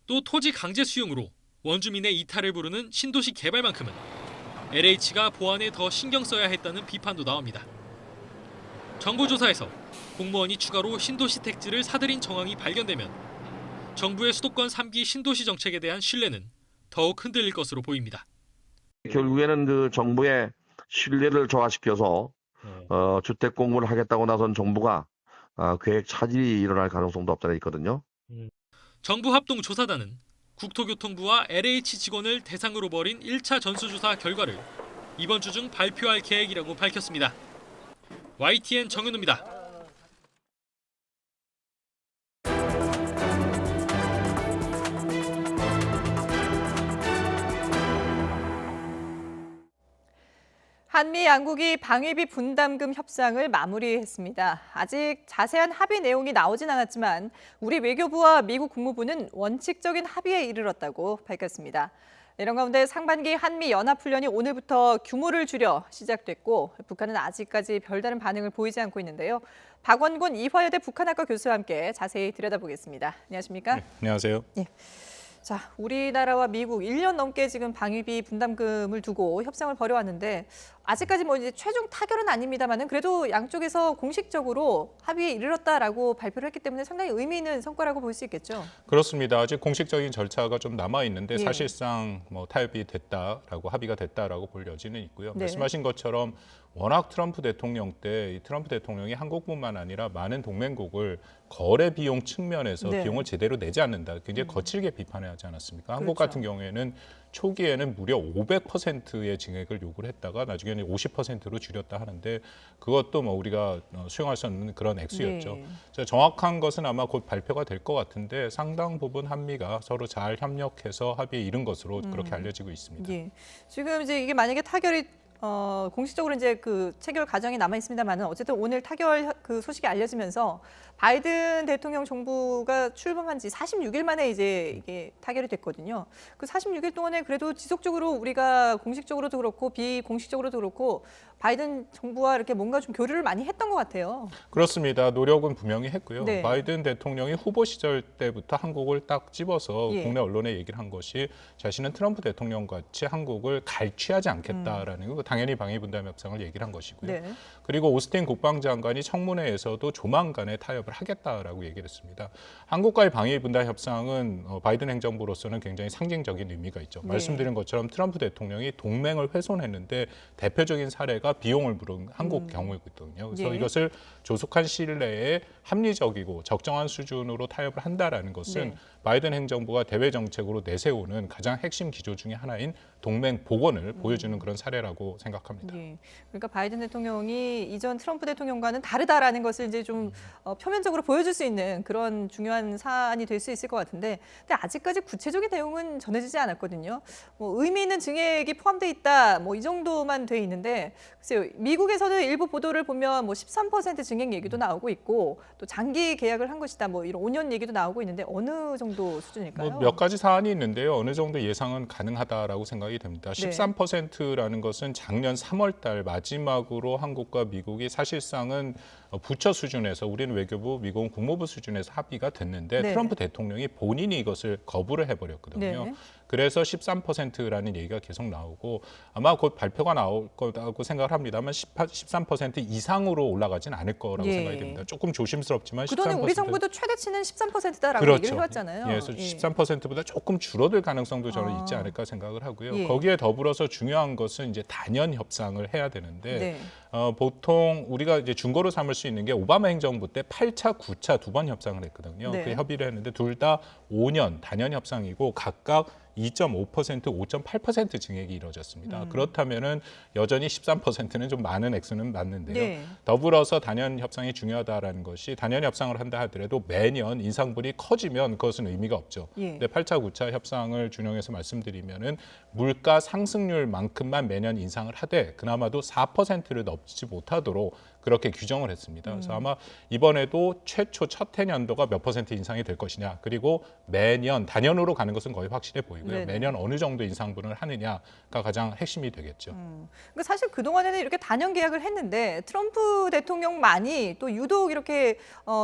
또 토지 강제 수용으로 원주민의 이탈을 부르는 신도시 개발만큼은 LH가 보안에 더 신경 써야 했다는 비판도 나옵니다. 정보조사에서 공무원이 추가로 신도시 택지를 사들인 정황이 발견되면 정부의 수도권 3기 신도시 정책에 대한 신뢰는 더욱 흔들릴 것으로 보입니다. 결국에는 그 정부의 신뢰를 저하시켜서 주택 공모를 하겠다고 나선 정부가 계획 차질이 일어날 가능성도 없지 않아 있거든요. 정부 합동 조사단은 국토교통부와 LH 직원을 대상으로 벌인 1차 전수조사 결과를 이번 주 중 발표할 계획이라고 밝혔습니다. YTN 정현우입니다. 한미 양국이 방위비 분담금 협상을 마무리했습니다. 아직 자세한 합의 내용이 나오진 않았지만 우리 외교부와 미국 국무부는 원칙적인 합의에 이르렀다고 밝혔습니다. 이런 가운데 상반기 한미 연합훈련이 오늘부터 규모를 줄여 시작됐고 북한은 아직까지 별다른 반응을 보이지 않고 있는데요. 박원곤 이화여대 북한학과 교수와 함께 자세히 들여다보겠습니다. 안녕하십니까? 네, 안녕하세요. 예. 자, 우리나라와 미국 1년 넘게 지금 방위비 분담금을 두고 협상을 벌여왔는데 아직까지 뭐 이제 최종 타결은 아닙니다만은 그래도 양쪽에서 공식적으로 합의에 이르렀다라고 발표를 했기 때문에 상당히 의미 있는 성과라고 볼 수 있겠죠. 그렇습니다. 아직 공식적인 절차가 좀 남아 있는데 예. 사실상 뭐 타협이 됐다라고 합의가 됐다라고 볼 여지는 있고요. 네. 말씀하신 것처럼 워낙 트럼프 대통령 때 이 트럼프 대통령이 한국뿐만 아니라 많은 동맹국을 거래 비용 측면에서 네. 비용을 제대로 내지 않는다. 굉장히 거칠게 비판을 하지 않았습니까? 한국 그렇죠. 같은 경우에는 초기에는 무려 500%의 증액을 요구를 했다가 나중에는 50%로 줄였다 하는데 그것도 뭐 우리가 수용할 수 없는 그런 액수였죠. 네. 그래서 정확한 것은 아마 곧 발표가 될 것 같은데 상당 부분 한미가 서로 잘 협력해서 합의에 이른 것으로 그렇게 알려지고 있습니다. 예. 지금 이제 이게 만약에 타결이 공식적으로 이제 그 체결 과정이 남아 있습니다만은 어쨌든 오늘 타결 그 소식이 알려지면서 바이든 대통령 정부가 출범한 지 46일 만에 이제 이게 타결이 됐거든요. 그 46일 동안에 그래도 지속적으로 우리가 공식적으로도 그렇고 비공식적으로도 그렇고 바이든 정부와 이렇게 뭔가 좀 교류를 많이 했던 것 같아요. 그렇습니다. 노력은 분명히 했고요. 네. 바이든 대통령이 후보 시절 때부터 한국을 딱 집어서 예. 국내 언론에 얘기를 한 것이 자신은 트럼프 대통령 같이 한국을 갈취하지 않겠다라는 거 당연히 방위 분담 협상을 얘기를 한 것이고요. 네. 그리고 오스틴 국방장관이 청문회에서도 조만간에 타협을 하겠다라고 얘기를 했습니다. 한국과의 방위 분담 협상은 바이든 행정부로서는 굉장히 상징적인 의미가 있죠. 네. 말씀드린 것처럼 트럼프 대통령이 동맹을 훼손했는데 대표적인 사례가 비용을 물은 한국 경우이거든요. 그래서 예. 이것을 조속한 시일 내에 합리적이고 적정한 수준으로 타협을 한다라는 것은 네. 바이든 행정부가 대외 정책으로 내세우는 가장 핵심 기조 중에 하나인 동맹 복원을 보여주는 그런 사례라고 생각합니다. 예. 그러니까 바이든 대통령이 이전 트럼프 대통령과는 다르다라는 것을 이제 좀 표면적으로 보여줄 수 있는 그런 중요한 사안이 될 수 있을 것 같은데, 근데 아직까지 구체적인 내용은 전해지지 않았거든요. 뭐 의미 있는 증액이 포함돼 있다, 뭐 이 정도만 돼 있는데, 글쎄요, 미국에서는 일부 보도를 보면 뭐 13% 증액 얘기도 나오고 있고, 또 장기 계약을 한 것이다, 뭐 이런 5년 얘기도 나오고 있는데 어느 정도 수준일까요? 뭐 몇 가지 사안이 있는데요. 어느 정도 예상은 가능하다라고 생각이 됩니다. 네. 13%라는 것은 작년 3월 달 마지막으로 한국과 미국이 사실상은 부처 수준에서 우리는 외교부, 미국은 국무부 수준에서 합의가 됐는데 네. 트럼프 대통령이 본인이 이것을 거부를 해버렸거든요. 네. 그래서 13%라는 얘기가 계속 나오고 아마 곧 발표가 나올 거라고 생각을 합니다만 13% 이상으로 올라가진 않을 거라고 예. 생각이 됩니다. 조금 조심스럽지만 그동안 13%. 우리 정부도 최대치는 13%다라고 그렇죠. 얘기를 해왔잖아요. 예, 그래서 13%보다 조금 줄어들 가능성도 저는 있지 않을까 생각을 하고요. 예. 거기에 더불어서 중요한 것은 이제 단연 협상을 해야 되는데 네. 보통 우리가 이제 중거로 삼을 수 있는 게 오바마 행정부 때 8차, 9차 두 번 협상을 했거든요. 네. 그 협의를 했는데 둘 다 5년 단연 협상이고 각각 2.5%, 5.8% 증액이 이루어졌습니다. 그렇다면은 여전히 13%는 좀 많은 액수는 맞는데요. 네. 더불어서 단연 협상이 중요하다라는 것이 단연 협상을 한다 하더라도 매년 인상분이 커지면 그것은 의미가 없죠. 예. 근데 8차, 9차 협상을 준용해서 말씀드리면은 물가 상승률만큼만 매년 인상을 하되 그나마도 4%를 넘지 못하도록 그렇게 규정을 했습니다. 그래서 아마 이번에도 최초 첫 해년도가 몇 퍼센트 인상이 될 것이냐, 그리고 매년 단연으로 가는 것은 거의 확실해 보이고요. 네네. 매년 어느 정도 인상분을 하느냐가 가장 핵심이 되겠죠. 그러니까 사실 그동안에는 이렇게 단연 계약을 했는데 트럼프 대통령만이 또 유독 이렇게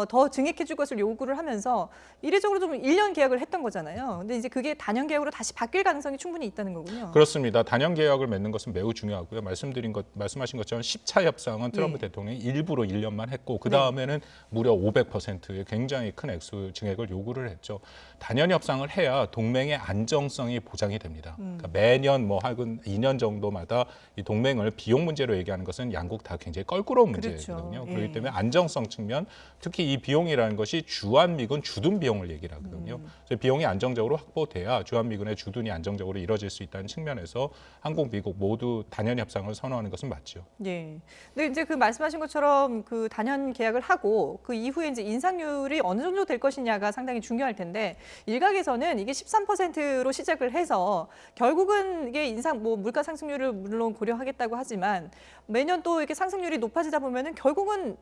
더 증액해 줄 것을 요구를 하면서 이례적으로 좀 1년 계약을 했던 거잖아요. 근데 이제 그게 단연 계약으로 다시 바뀔 가능성이 충분히 있다는 거군요. 그렇습니다. 단연 계약을 맺는 것은 매우 중요하고요. 말씀하신 것처럼 10차 협상은 트럼프 네. 대통령이 일부러 1년만 했고 그 다음에는 무려 500%의 굉장히 큰 액수 증액을 요구를 했죠. 단연 협상을 해야 동맹의 안정성이 보장이 됩니다. 그러니까 매년 뭐 하여간 2년 정도마다 이 동맹을 비용 문제로 얘기하는 것은 양국 다 굉장히 껄끄러운 문제거든요. 그렇죠. 그렇기 예. 때문에 안정성 측면, 특히 이 비용이라는 것이 주한미군 주둔 비용을 얘기를 하거든요. 그래서 비용이 안정적으로 확보돼야 주한미군의 주둔이 안정적으로 이루어질 수 있다는 측면에서 한국, 미국 모두 단연 협상을 선호하는 것은 맞죠. 예. 근데 이제 그 말씀하신 것처럼 그 단연 계약을 하고 그 이후에 이제 인상률이 어느 정도 될 것이냐가 상당히 중요할 텐데 일각에서는 이게 13%로 시작을 해서 결국은 이게 뭐 물가 상승률을 물론 고려하겠다고 하지만 매년 또 이렇게 상승률이 높아지다 보면은 결국은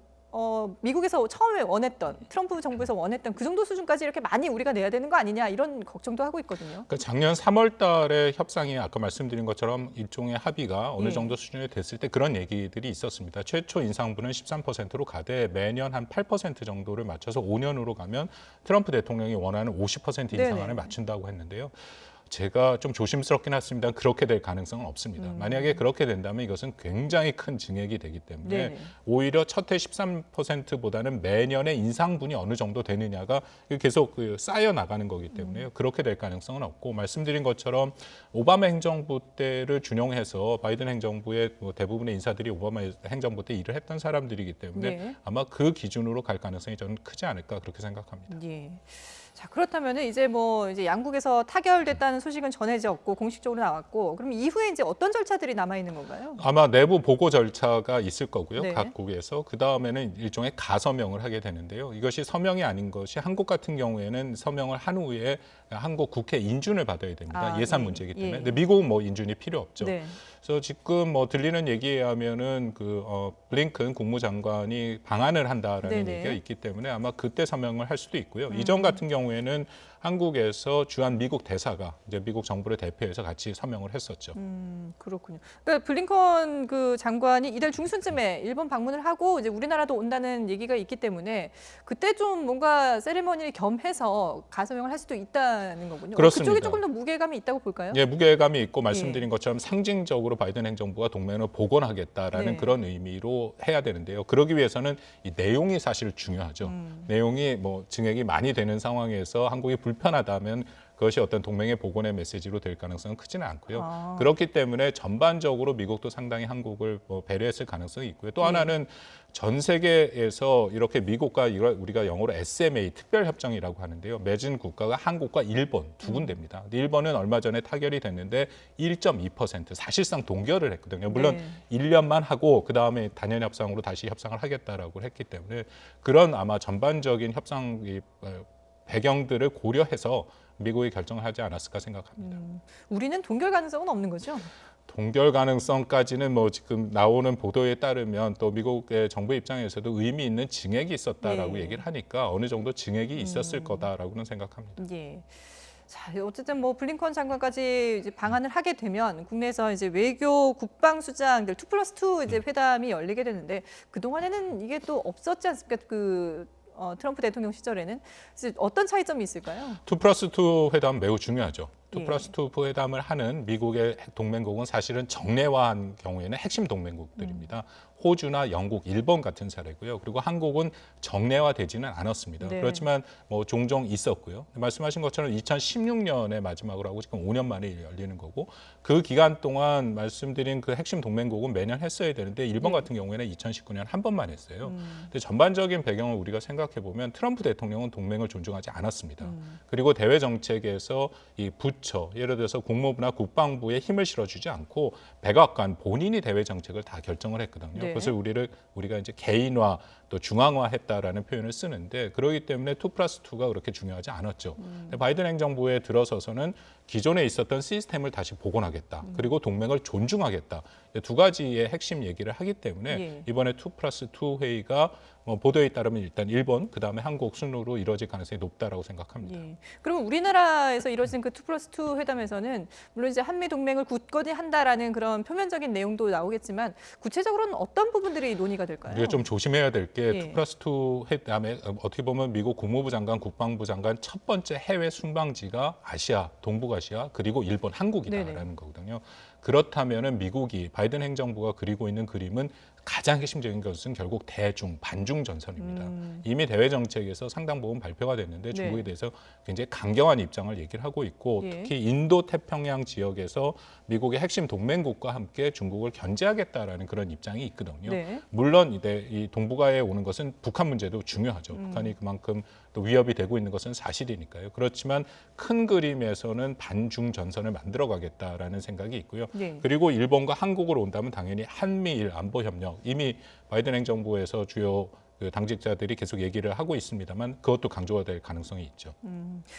미국에서 처음에 원했던 트럼프 정부에서 원했던 그 정도 수준까지 이렇게 많이 우리가 내야 되는 거 아니냐 이런 걱정도 하고 있거든요. 그러니까 작년 3월 달에 협상이 아까 말씀드린 것처럼 일종의 합의가 어느 예. 정도 수준이 됐을 때 그런 얘기들이 있었습니다. 최초 인상분은 13%로 가되 매년 한 8% 정도를 맞춰서 5년으로 가면 트럼프 대통령이 원하는 50% 인상안에 네네. 맞춘다고 했는데요. 제가 좀 조심스럽긴 했습니다. 그렇게 될 가능성은 없습니다. 만약에 그렇게 된다면 이것은 굉장히 큰 증액이 되기 때문에 네네. 오히려 첫 해 13%보다는 매년의 인상분이 어느 정도 되느냐가 계속 쌓여 나가는 거기 때문에 그렇게 될 가능성은 없고 말씀드린 것처럼 오바마 행정부 때를 준용해서 바이든 행정부의 대부분의 인사들이 오바마 행정부 때 일을 했던 사람들이기 때문에 네. 아마 그 기준으로 갈 가능성이 저는 크지 않을까 그렇게 생각합니다. 예. 자, 그렇다면 이제 이제 양국에서 타결됐다는 소식은 전해졌고 공식적으로 나왔고, 그럼 이후에 이제 어떤 절차들이 남아 있는 건가요? 아마 내부 보고 절차가 있을 거고요. 네. 각국에서. 그 다음에는 일종의 가서명을 하게 되는데요. 이것이 서명이 아닌 것이 한국 같은 경우에는 서명을 한 후에 한국 국회 인준을 받아야 됩니다. 예산 네. 문제이기 때문에. 예. 근데 미국은 인준이 필요 없죠. 네. 그래서 지금 들리는 얘기에 의하면은 블링컨 국무장관이 방한을 한다라는 네네. 얘기가 있기 때문에 아마 그때 서명을 할 수도 있고요. 이전 같은 경우에는 한국에서 주한 미국 대사가 이제 미국 정부를 대표해서 같이 서명을 했었죠. 그렇군요. 그러니까 블링컨 그 장관이 이달 중순쯤에 일본 방문을 하고 이제 우리나라도 온다는 얘기가 있기 때문에 그때 좀 뭔가 세리머니를 겸해서 가서명을 할 수도 있다는 거군요. 그렇습니다. 그쪽이 조금 더 무게감이 있다고 볼까요? 예, 무게감이 있고 말씀드린 것처럼 상징적으로 바이든 행정부가 동맹을 복원하겠다라는 네. 그런 의미로 해야 되는데요. 그러기 위해서는 이 내용이 사실 중요하죠. 내용이 증액이 많이 되는 상황에서 한국이 불편하다면 그것이 어떤 동맹의 복원의 메시지로 될 가능성은 크지는 않고요. 그렇기 때문에 전반적으로 미국도 상당히 한국을 배려했을 가능성이 있고요. 또 하나는 전 세계에서 이렇게 미국과 우리가 영어로 SMA 특별협정이라고 하는데요. 맺은 국가가 한국과 일본 두 군데입니다. 근데 일본은 얼마 전에 타결이 됐는데 1.2% 사실상 동결을 했거든요. 물론 1년만 하고 그다음에 단연 협상으로 다시 협상을 하겠다라고 했기 때문에 그런 아마 전반적인 협상 배경들을 고려해서 미국이 결정을 하지 않았을까 생각합니다. 우리는 동결 가능성은 없는 거죠? 동결 가능성까지는 지금 나오는 보도에 따르면 또 미국의 정부 입장에서도 의미 있는 증액이 있었다라고 예. 얘기를 하니까 어느 정도 증액이 있었을 거다라고는 생각합니다. 예. 자, 어쨌든 블링컨 장관까지 이제 방한을 하게 되면 국내에서 이제 외교 국방수장들 2+2 이제 회담이 열리게 되는데 그동안에는 이게 또 없었지 않습니까? 트럼프 대통령 시절에는 어떤 차이점이 있을까요? 2+2 회담 매우 중요하죠. 예. 2+2 회담을 하는 미국의 동맹국은 사실은 정례화한 경우에는 핵심 동맹국들입니다. 호주나 영국, 일본 같은 사례고요. 그리고 한국은 정례화되지는 않았습니다. 네. 그렇지만 종종 있었고요. 말씀하신 것처럼 2016년에 마지막으로 하고 지금 5년 만에 열리는 거고 그 기간 동안 말씀드린 그 핵심 동맹국은 매년 했어야 되는데 일본 같은 경우에는 2019년 한 번만 했어요. 근데 전반적인 배경을 우리가 생각해 보면 트럼프 대통령은 동맹을 존중하지 않았습니다. 그리고 대외 정책에서 이 부처, 예를 들어서 국무부나 국방부에 힘을 실어주지 않고 백악관 본인이 대외 정책을 다 결정을 했거든요. 네. 그것을 우리가 이제 개인화 또 중앙화했다라는 표현을 쓰는데 그렇기 때문에 2+2가 그렇게 중요하지 않았죠. 근데 바이든 행정부에 들어서서는 기존에 있었던 시스템을 다시 복원하겠다. 그리고 동맹을 존중하겠다. 두 가지의 핵심 얘기를 하기 때문에 예. 이번에 2+2 회의가 보도에 따르면 일단 일본, 그다음에 한국 순으로 이루어질 가능성이 높다라고 생각합니다. 예. 그러면 우리나라에서 이뤄진 그 2+2 회담에서는 물론 이제 한미 동맹을 굳건히 한다라는 그런 표면적인 내용도 나오겠지만 구체적으로는 어떤 부분들이 논의가 될까요? 우리가 좀 조심해야 될 게 예. 2+2 회담에 어떻게 보면 미국 국무부 장관, 국방부 장관 첫 번째 해외 순방지가 아시아, 동북아시아 그리고 일본, 한국이다라는 네네. 거거든요. 그렇다면은 미국이 바이든 행정부가 그리고 있는 그림은 가장 핵심적인 것은 결국 대중, 반중 전선입니다. 이미 대외 정책에서 상당 부분 발표가 됐는데 중국에 대해서 굉장히 강경한 입장을 얘기를 하고 있고 예. 특히 인도 태평양 지역에서 미국의 핵심 동맹국과 함께 중국을 견제하겠다라는 그런 입장이 있거든요. 네. 물론 이 동북아에 오는 것은 북한 문제도 중요하죠. 북한이 그만큼 또 위협이 되고 있는 것은 사실이니까요. 그렇지만 큰 그림에서는 반중 전선을 만들어가겠다라는 생각이 있고요. 네. 그리고 일본과 한국으로 온다면 당연히 한미일 안보 협력 이미 바이든 행정부에서 주요 당직자들이 계속 얘기를 하고 있습니다만 그것도 강조가 될 가능성이 있죠.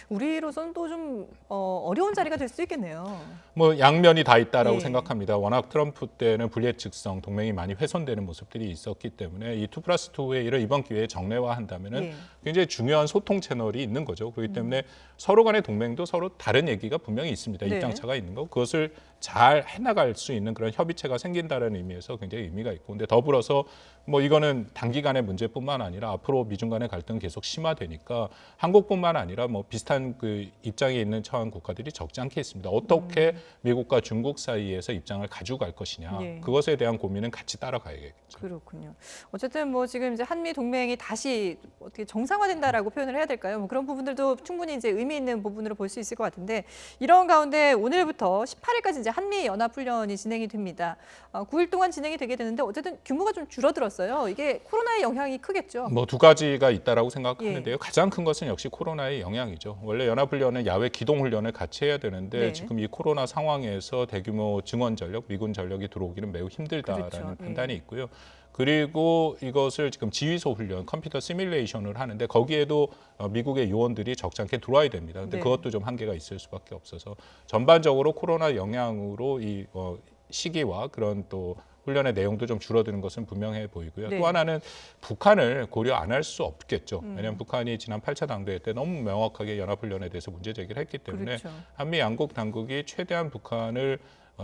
우리로서는 또 좀 어려운 자리가 될 수 있겠네요. 양면이 다 있다라고 예. 생각합니다. 워낙 트럼프 때는 불예측성, 동맹이 많이 훼손되는 모습들이 있었기 때문에 이 2+2 회의를 이번 기회에 정례화한다면은 예. 굉장히 중요한 소통 채널이 있는 거죠. 그렇기 때문에 서로 간의 동맹도 서로 다른 얘기가 분명히 있습니다. 네. 입장차가 있는 거. 그것을 잘 해나갈 수 있는 그런 협의체가 생긴다는 의미에서 굉장히 의미가 있고 근데 더불어서 이거는 단기간의 문제뿐만 아니라 앞으로 미중 간의 갈등은 계속 심화되니까 한국뿐만 아니라 비슷한 그 입장에 있는 처한 국가들이 적지 않게 있습니다. 어떻게 미국과 중국 사이에서 입장을 가지고 갈 것이냐. 예. 그것에 대한 고민은 같이 따라가야겠죠. 그렇군요. 어쨌든 지금 이제 한미 동맹이 다시 어떻게 정상화된다라고 표현을 해야 될까요? 그런 부분들도 충분히 이제 의미 있는 부분으로 볼 수 있을 것 같은데 이런 가운데 오늘부터 18일까지 이제 한미 연합 훈련이 진행이 됩니다. 9일 동안 진행이 되게 되는데 어쨌든 규모가 좀 줄어들었어요. 이게 코로나의 영향이 크겠죠. 뭐 두 가지가 있다라고 생각하는데요. 가장 큰 것은 역시 코로나의 영향이죠. 원래 연합훈련은 야외 기동훈련을 같이 해야 되는데 네. 지금 이 코로나 상황에서 대규모 증원 전력, 미군 전력이 들어오기는 매우 힘들다라는 그렇죠. 판단이 있고요. 그리고 이것을 지금 지휘소 훈련, 컴퓨터 시뮬레이션을 하는데 거기에도 미국의 요원들이 적지 않게 들어와야 됩니다. 근데 네. 그것도 좀 한계가 있을 수밖에 없어서 전반적으로 코로나 영향으로 이 시기와 그런 또 훈련의 내용도 좀 줄어드는 것은 분명해 보이고요. 네. 또 하나는 북한을 고려 안 할 수 없겠죠. 왜냐하면 북한이 지난 8차 당대회 때 너무 명확하게 연합훈련에 대해서 문제 제기를 했기 때문에 그렇죠. 한미 양국 당국이 최대한 북한을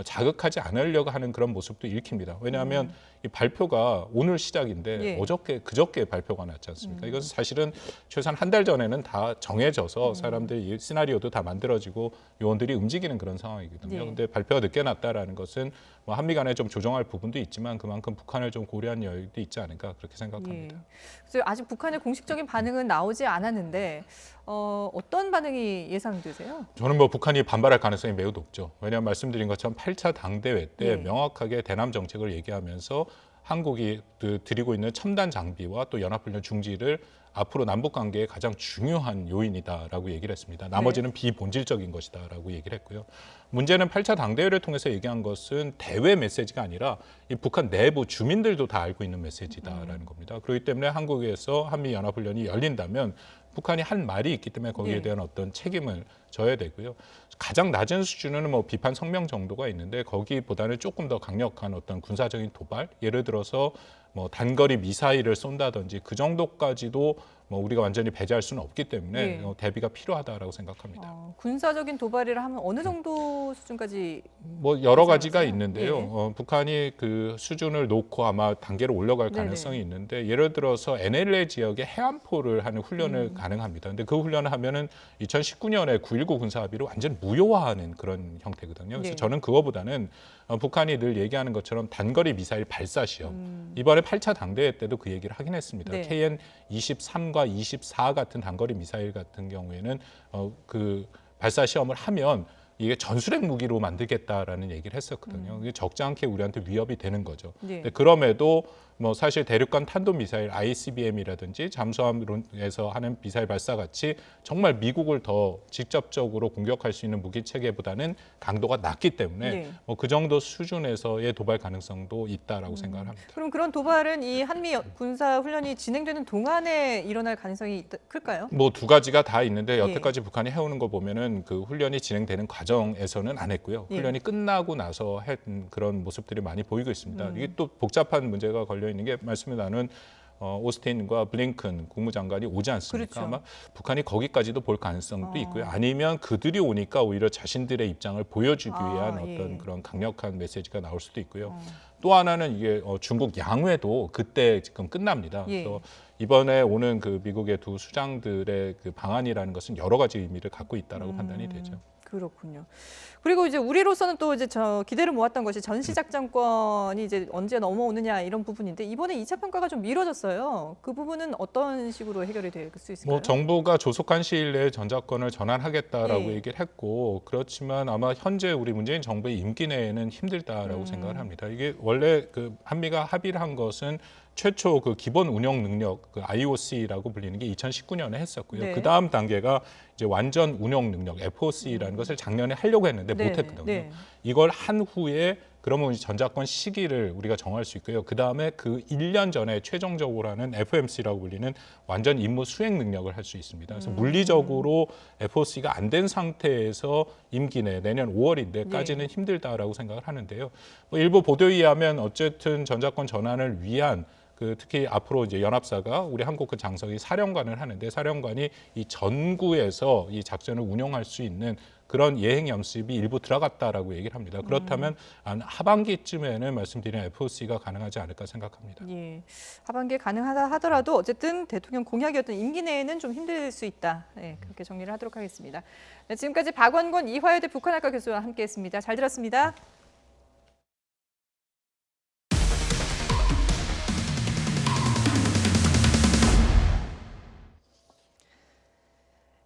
자극하지 않으려고 하는 그런 모습도 읽힙니다. 왜냐하면 이 발표가 오늘 시작인데 예. 그저께 발표가 났지 않습니까? 이것은 사실은 최소한 한 달 전에는 다 정해져서 사람들이 이 시나리오도 다 만들어지고 요원들이 움직이는 그런 상황이거든요. 예. 근데 발표가 늦게 났다라는 것은 뭐 한미 간에 좀 조정할 부분도 있지만 그만큼 북한을 좀 고려한 여유도 있지 않을까 그렇게 생각합니다. 예. 그래서 아직 북한의 공식적인 반응은 나오지 않았는데 어떤 반응이 예상되세요? 저는 뭐 북한이 반발할 가능성이 매우 높죠. 왜냐하면 말씀드린 것처럼 8차 당대회 때 예. 명확하게 대남 정책을 얘기하면서 한국이 드리고 있는 첨단 장비와 또 연합훈련 중지를 앞으로 남북 관계의 가장 중요한 요인이다라고 얘기를 했습니다. 나머지는 비본질적인 것이다라고 얘기를 했고요. 문제는 8차 당대회를 통해서 얘기한 것은 대외 메시지가 아니라 이 북한 내부 주민들도 다 알고 있는 메시지다라는 겁니다. 그렇기 때문에 한국에서 한미 연합훈련이 열린다면 북한이 한 말이 있기 때문에 거기에 네. 대한 어떤 책임을 져야 되고요. 가장 낮은 수준은 뭐 비판 성명 정도가 있는데 거기보다는 조금 더 강력한 어떤 군사적인 도발, 예를 들어서 뭐 단거리 미사일을 쏜다든지 그 정도까지도 뭐 우리가 완전히 배제할 수는 없기 때문에 네. 대비가 필요하다라고 생각합니다. 군사적인 도발이라 하면 어느 정도 수준까지? 뭐 여러 가지가 예상하세요? 있는데요. 예. 북한이 그 수준을 놓고 아마 단계를 올라갈 네네. 가능성이 있는데 예를 들어서 NLL 지역에 해안포를 하는 훈련을 가능합니다. 근데 그 훈련을 하면은 2019년에 9.19 군사 합의를 완전 무효화하는 그런 형태거든요. 그래서 네. 저는 그거보다는 북한이 늘 얘기하는 것처럼 단거리 미사일 발사 시험. 이번에 8차 당대회 때도 그 얘기를 하긴 했습니다. 네. KN-23과 24 같은 단거리 미사일 같은 경우에는 그 발사 시험을 하면 이게 전술핵 무기로 만들겠다라는 얘기를 했었거든요. 이게 적지 않게 우리한테 위협이 되는 거죠. 네. 근데 그럼에도 뭐 사실 대륙간 탄도미사일 ICBM이라든지 잠수함에서 하는 미사일 발사 같이 정말 미국을 더 직접적으로 공격할 수 있는 무기 체계보다는 강도가 낮기 때문에 네. 뭐 그 정도 수준에서의 도발 가능성도 있다라고 생각을 합니다. 그럼 그런 도발은 이 한미 군사 훈련이 진행되는 동안에 일어날 가능성이 클까요? 뭐 두 가지가 다 있는데 예. 여태까지 북한이 해오는 거 보면은 그 훈련이 진행되는 과정에서는 안 했고요. 예. 훈련이 끝나고 나서 했던 그런 모습들이 많이 보이고 있습니다. 이게 또 복잡한 문제가 걸려 있는 게 말씀을 나눈 오스틴과 블링컨 국무장관이 오지 않습니까? 그렇죠. 아마 북한이 거기까지도 볼 가능성도 있고요. 아니면 그들이 오니까 오히려 자신들의 입장을 보여주기 위한 어떤 예. 그런 강력한 메시지가 나올 수도 있고요. 또 하나는 이게 중국 양회도 그때 지금 끝납니다. 예. 그래서 이번에 오는 그 미국의 두 수장들의 그 방안이라는 것은 여러 가지 의미를 갖고 있다라고 판단이 되죠. 그렇군요. 그리고 이제 우리로서는 또 이제 기대를 모았던 것이 전시작전권이 이제 언제 넘어오느냐 이런 부분인데 이번에 2차 평가가 좀 미뤄졌어요. 그 부분은 어떤 식으로 해결이 될 수 있을까요? 뭐 정부가 조속한 시일 내에 전작권을 전환하겠다라고 예. 얘기를 했고 그렇지만 아마 현재 우리 문재인 정부의 임기 내에는 힘들다라고 생각을 합니다. 이게 원래 그 한미가 합의를 한 것은 최초 그 기본 운영 능력 그 IOC라고 불리는 게 2019년에 했었고요. 네. 그 다음 단계가 이제 완전 운영 능력 FOC라는 것을 작년에 하려고 했는데 네, 못했거든요. 네. 이걸 한 후에 그러면 이제 전작권 시기를 우리가 정할 수 있고요. 그 다음에 그 1년 전에 최종적으로 하는 FOMC라고 불리는 완전 임무 수행 능력을 할 수 있습니다. 그래서 물리적으로 FOC가 안 된 상태에서 임기 내 내년 5월인데까지는 힘들다라고 생각을 하는데요. 뭐 일부 보도에 의하면 어쨌든 전작권 전환을 위한 그 특히 앞으로 이제 연합사가 우리 한국 그 장성이 사령관을 하는데 사령관이 이 전구에서 이 작전을 운영할 수 있는 그런 예행 연습이 일부 들어갔다라고 얘기를 합니다. 그렇다면 하반기쯤에는 말씀드린 FOC가 가능하지 않을까 생각합니다. 예, 하반기에 가능하다 하더라도 어쨌든 대통령 공약이었던 임기 내에는 좀 힘들 수 있다. 네, 그렇게 정리를 하도록 하겠습니다. 네, 지금까지 박원권 이화여대 북한학과 교수와 함께했습니다. 잘 들었습니다.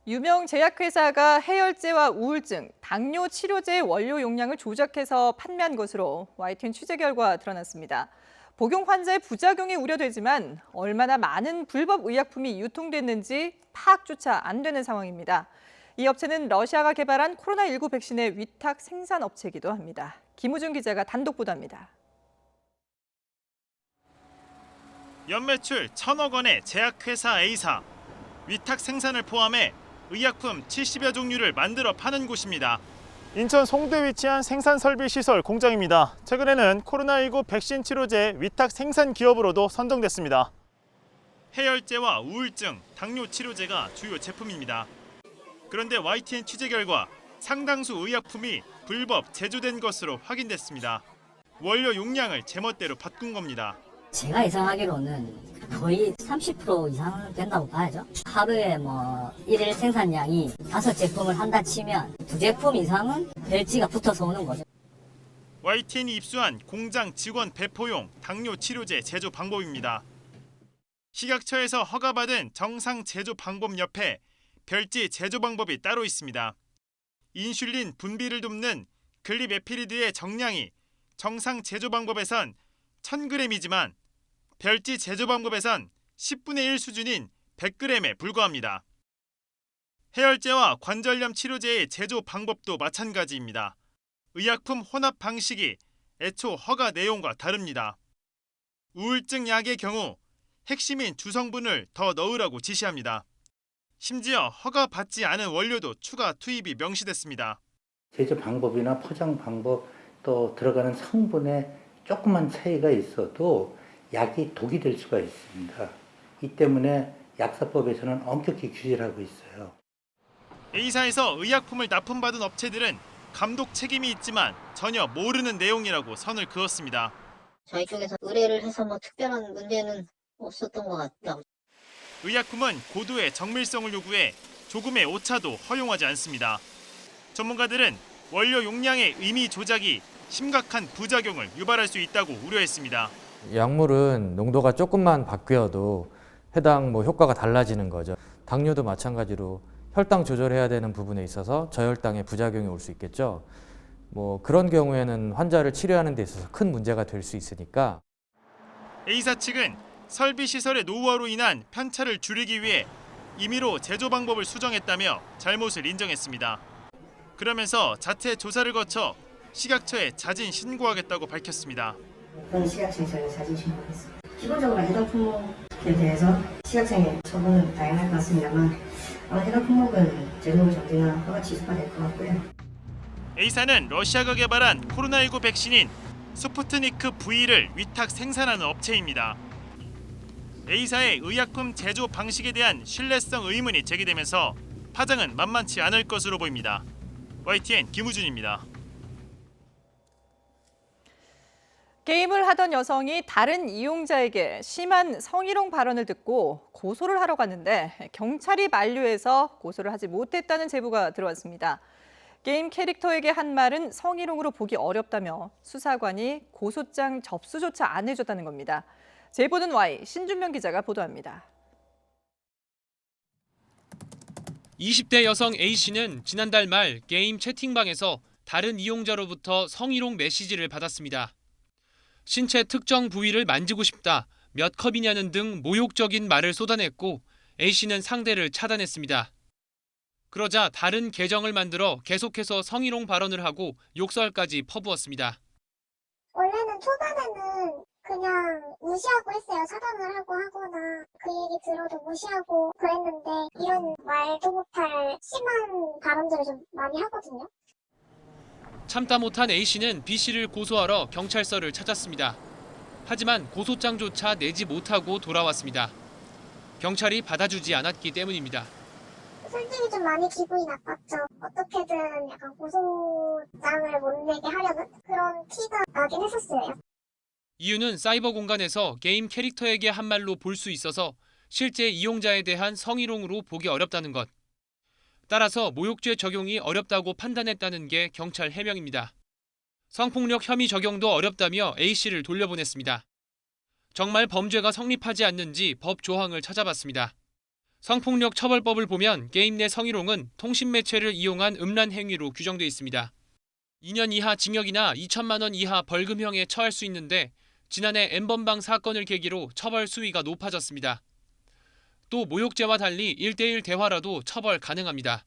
유명 제약회사가 해열제와 우울증, 당뇨 치료제 원료 용량을 조작해서 판매한 것으로 YTN 취재 결과 드러났습니다. 복용 환자의 부작용이 우려되지만 얼마나 많은 불법 의약품이 유통됐는지 파악조차 안 되는 상황입니다. 이 업체는 러시아가 개발한 코로나19 백신의 위탁 생산 업체이기도 합니다. 김우준 기자가 단독 보도합니다. 연매출 1,000억 원의 제약회사 A사. 위탁 생산을 포함해 의약품 70여 종류를 만들어 파는 곳입니다. 인천 송도에 위치한 생산설비시설 공장입니다. 최근에는 코로나19 백신 치료제 위탁 생산 기업으로도 선정됐습니다. 해열제와 우울증, 당뇨 치료제가 주요 제품입니다. 그런데 YTN 취재 결과 상당수 의약품이 불법 제조된 것으로 확인됐습니다. 원료 용량을 제멋대로 바꾼 겁니다. 제가 예상하기로는 거의 30% 이상 된다고 봐야죠. 하루에 일일 생산량이 5제품을 한다 치면 2제품 이상은 별지가 붙어서 오는 거죠. YTN이 입수한 공장 직원 배포용 당뇨 치료제 제조 방법입니다. 식약처에서 허가받은 정상 제조 방법 옆에 별지 제조 방법이 따로 있습니다. 인슐린 분비를 돕는 글리메피리드의 정량이 정상 제조 방법에선 1000g이지만 별지 제조 방법에선 10분의 1 수준인 100g에 불과합니다. 해열제와 관절염 치료제의 제조 방법도 마찬가지입니다. 의약품 혼합 방식이 애초 허가 내용과 다릅니다. 우울증 약의 경우 핵심인 주성분을 더 넣으라고 지시합니다. 심지어 허가받지 않은 원료도 추가 투입이 명시됐습니다. 제조 방법이나 포장 방법 또 들어가는 성분에 조그만 차이가 있어도 약이 독이 될 수가 있습니다. 이 때문에 약사법에서는 엄격히 규제를 하고 있어요. A사에서 의약품을 납품받은 업체들은 감독 책임이 있지만 전혀 모르는 내용이라고 선을 그었습니다. 저희 쪽에서 의뢰를 해서 특별한 문제는 없었던 것 같다. 의약품은 고도의 정밀성을 요구해 조금의 오차도 허용하지 않습니다. 전문가들은 원료 용량의 의미 조작이 심각한 부작용을 유발할 수 있다고 우려했습니다. 약물은 농도가 조금만 바뀌어도 해당 효과가 달라지는 거죠. 당뇨도 마찬가지로 혈당 조절해야 되는 부분에 있어서 저혈당의 부작용이 올 수 있겠죠. 그런 경우에는 환자를 치료하는 데 있어서 큰 문제가 될 수 있으니까. A사 측은 설비 시설의 노후화로 인한 편차를 줄이기 위해 임의로 제조 방법을 수정했다며 잘못을 인정했습니다. 그러면서 자체 조사를 거쳐 식약처에 자진 신고하겠다고 밝혔습니다. 그건 식약청에 저희가 자진 신고했습니다. 기본적으로 해당 품목에 대해서 식약청의 처분은 다양할 것 같습니다만 아마 해당 품목은 제조업체 언제나 허가 취소가 될 것 같고요. A사는 러시아가 개발한 코로나19 백신인 스푸트니크 V를 위탁 생산하는 업체입니다. A사의 의약품 제조 방식에 대한 신뢰성 의문이 제기되면서 파장은 만만치 않을 것으로 보입니다. YTN 김우준입니다. 게임을 하던 여성이 다른 이용자에게 심한 성희롱 발언을 듣고 고소를 하러 갔는데 경찰이 만류해서 고소를 하지 못했다는 제보가 들어왔습니다. 게임 캐릭터에게 한 말은 성희롱으로 보기 어렵다며 수사관이 고소장 접수조차 안 해줬다는 겁니다. 제보는 Y, 신준명 기자가 보도합니다. 20대 여성 A씨는 지난달 말 게임 채팅방에서 다른 이용자로부터 성희롱 메시지를 받았습니다. 신체 특정 부위를 만지고 싶다, 몇 컵이냐는 등 모욕적인 말을 쏟아냈고 A씨는 상대를 차단했습니다. 그러자 다른 계정을 만들어 계속해서 성희롱 발언을 하고 욕설까지 퍼부었습니다. 원래는 초반에는 그냥 무시하고 했어요. 차단을 하거나 그 얘기 들어도 무시하고 그랬는데 이런 말도 못할 심한 발언들을 좀 많이 하거든요. 참다 못한 A씨는 B씨를 고소하러 경찰서를 찾았습니다. 하지만 고소장조차 내지 못하고 돌아왔습니다. 경찰이 받아주지 않았기 때문입니다. 솔직히 좀 많이 기분이 나빴죠. 어떻게든 약간 고소장을 못 내게 하려는 그런 티가 나긴 했었어요. 이유는 사이버 공간에서 게임 캐릭터에게 한 말로 볼 수 있어서 실제 이용자에 대한 성희롱으로 보기 어렵다는 것. 따라서 모욕죄 적용이 어렵다고 판단했다는 게 경찰 해명입니다. 성폭력 혐의 적용도 어렵다며 A씨를 돌려보냈습니다. 정말 범죄가 성립하지 않는지 법 조항을 찾아봤습니다. 성폭력 처벌법을 보면 게임 내 성희롱은 통신매체를 이용한 음란 행위로 규정돼 있습니다. 2년 이하 징역이나 2천만 원 이하 벌금형에 처할 수 있는데 지난해 N번방 사건을 계기로 처벌 수위가 높아졌습니다. 또 모욕죄와 달리 1대1 대화라도 처벌 가능합니다.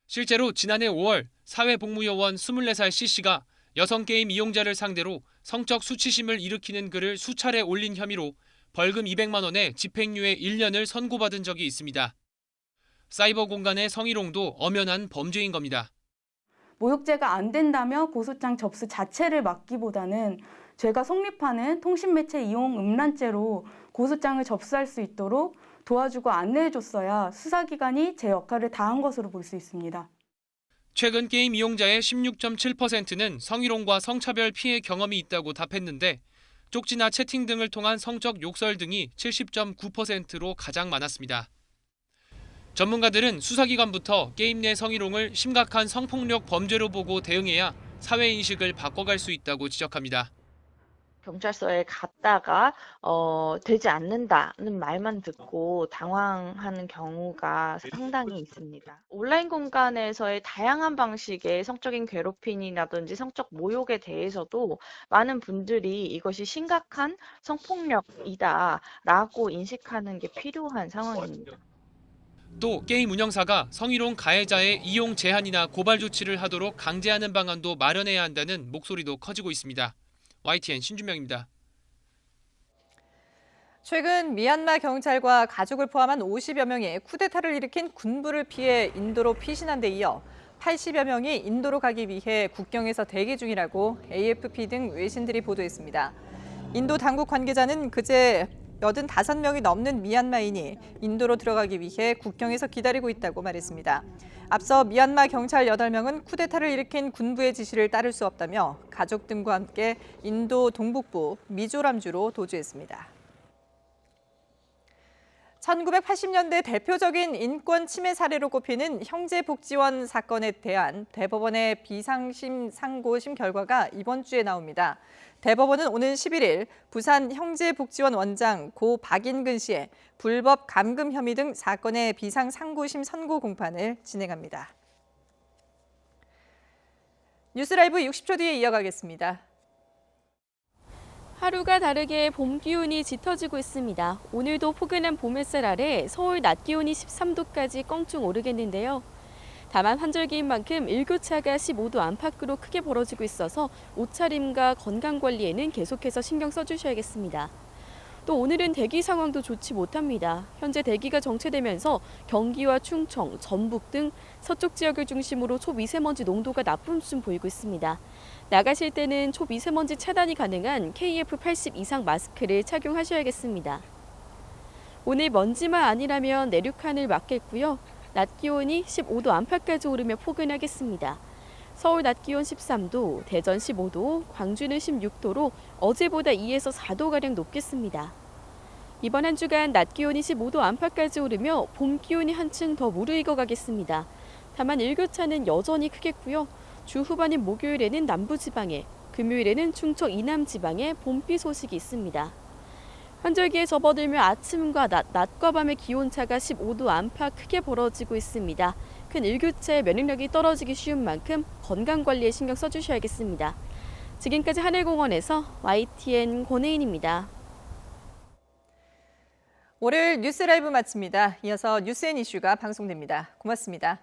실제로 지난해 5월 사회복무요원 24살 C씨가 여성 게임 이용자를 상대로 성적 수치심을 일으키는 글을 수차례 올린 혐의로 벌금 200만 원에 집행유예 1년을 선고받은 적이 있습니다. 사이버 공간의 성희롱도 엄연한 범죄인 겁니다. 모욕죄가 안 된다며 고소장 접수 자체를 막기보다는 죄가 성립하는 통신매체 이용 음란죄로 고소장을 접수할 수 있도록 도와주고 안내해줬어야 수사기관이 제 역할을 다한 것으로 볼 수 있습니다. 최근 게임 이용자의 16.7%는 성희롱과 성차별 피해 경험이 있다고 답했는데 쪽지나 채팅 등을 통한 성적 욕설 등이 70.9%로 가장 많았습니다. 전문가들은 수사기관부터 게임 내 성희롱을 심각한 성폭력 범죄로 보고 대응해야 사회인식을 바꿔갈 수 있다고 지적합니다. 경찰서에 갔다가 되지 않는다는 말만 듣고 당황하는 경우가 상당히 있습니다. 온라인 공간에서의 다양한 방식의 성적인 괴롭힘이라든지 성적 모욕에 대해서도 많은 분들이 이것이 심각한 성폭력이다라고 인식하는 게 필요한 상황입니다. 또 게임 운영사가 성희롱 가해자의 이용 제한이나 고발 조치를 하도록 강제하는 방안도 마련해야 한다는 목소리도 커지고 있습니다. YTN 신준명입니다. 최근 미얀마 경찰과 가족을 포함한 50여 명이 쿠데타를 일으킨 군부를 피해 인도로 피신한 데 이어 80여 명이 인도로 가기 위해 국경에서 대기 중이라고 AFP 등 외신들이 보도했습니다. 인도 당국 관계자는 그제 85명이 넘는 미얀마인이 인도로 들어가기 위해 국경에서 기다리고 있다고 말했습니다. 앞서 미얀마 경찰 8명은 쿠데타를 일으킨 군부의 지시를 따를 수 없다며 가족 등과 함께 인도 동북부 미조람주로 도주했습니다. 1980년대 대표적인 인권 침해 사례로 꼽히는 형제복지원 사건에 대한 대법원의 비상심 상고심 결과가 이번 주에 나옵니다. 대법원은 오는 11일 부산 형제복지원 원장 고 박인근 씨의 불법 감금 혐의 등 사건의 비상 상고심 선고 공판을 진행합니다. 뉴스라이브 60초 뒤에 이어가겠습니다. 하루가 다르게 봄 기온이 짙어지고 있습니다. 오늘도 포근한 봄 햇살 아래 서울 낮 기온이 13도까지 껑충 오르겠는데요. 다만 환절기인 만큼 일교차가 15도 안팎으로 크게 벌어지고 있어서 옷차림과 건강관리에는 계속해서 신경 써주셔야겠습니다. 또 오늘은 대기 상황도 좋지 못합니다. 현재 대기가 정체되면서 경기와 충청, 전북 등 서쪽 지역을 중심으로 초미세먼지 농도가 나쁨 좀 보이고 있습니다. 나가실 때는 초미세먼지 차단이 가능한 KF80 이상 마스크를 착용하셔야겠습니다. 오늘 먼지만 아니라면 내륙 하늘 맞겠고요. 낮 기온이 15도 안팎까지 오르며 포근하겠습니다. 서울 낮 기온 13도, 대전 15도, 광주는 16도로 어제보다 2에서 4도가량 높겠습니다. 이번 한 주간 낮 기온이 15도 안팎까지 오르며 봄 기온이 한층 더 무르익어 가겠습니다. 다만 일교차는 여전히 크겠고요. 주 후반인 목요일에는 남부지방에, 금요일에는 충청 이남지방에 봄비 소식이 있습니다. 환절기에 접어들며 아침과 낮과 밤의 기온차가 15도 안팎 크게 벌어지고 있습니다. 큰 일교차에 면역력이 떨어지기 쉬운 만큼 건강관리에 신경 써주셔야겠습니다. 지금까지 하늘공원에서 YTN 권혜인입니다. 월요일 뉴스라이브 마칩니다. 이어서 뉴스앤이슈가 방송됩니다. 고맙습니다.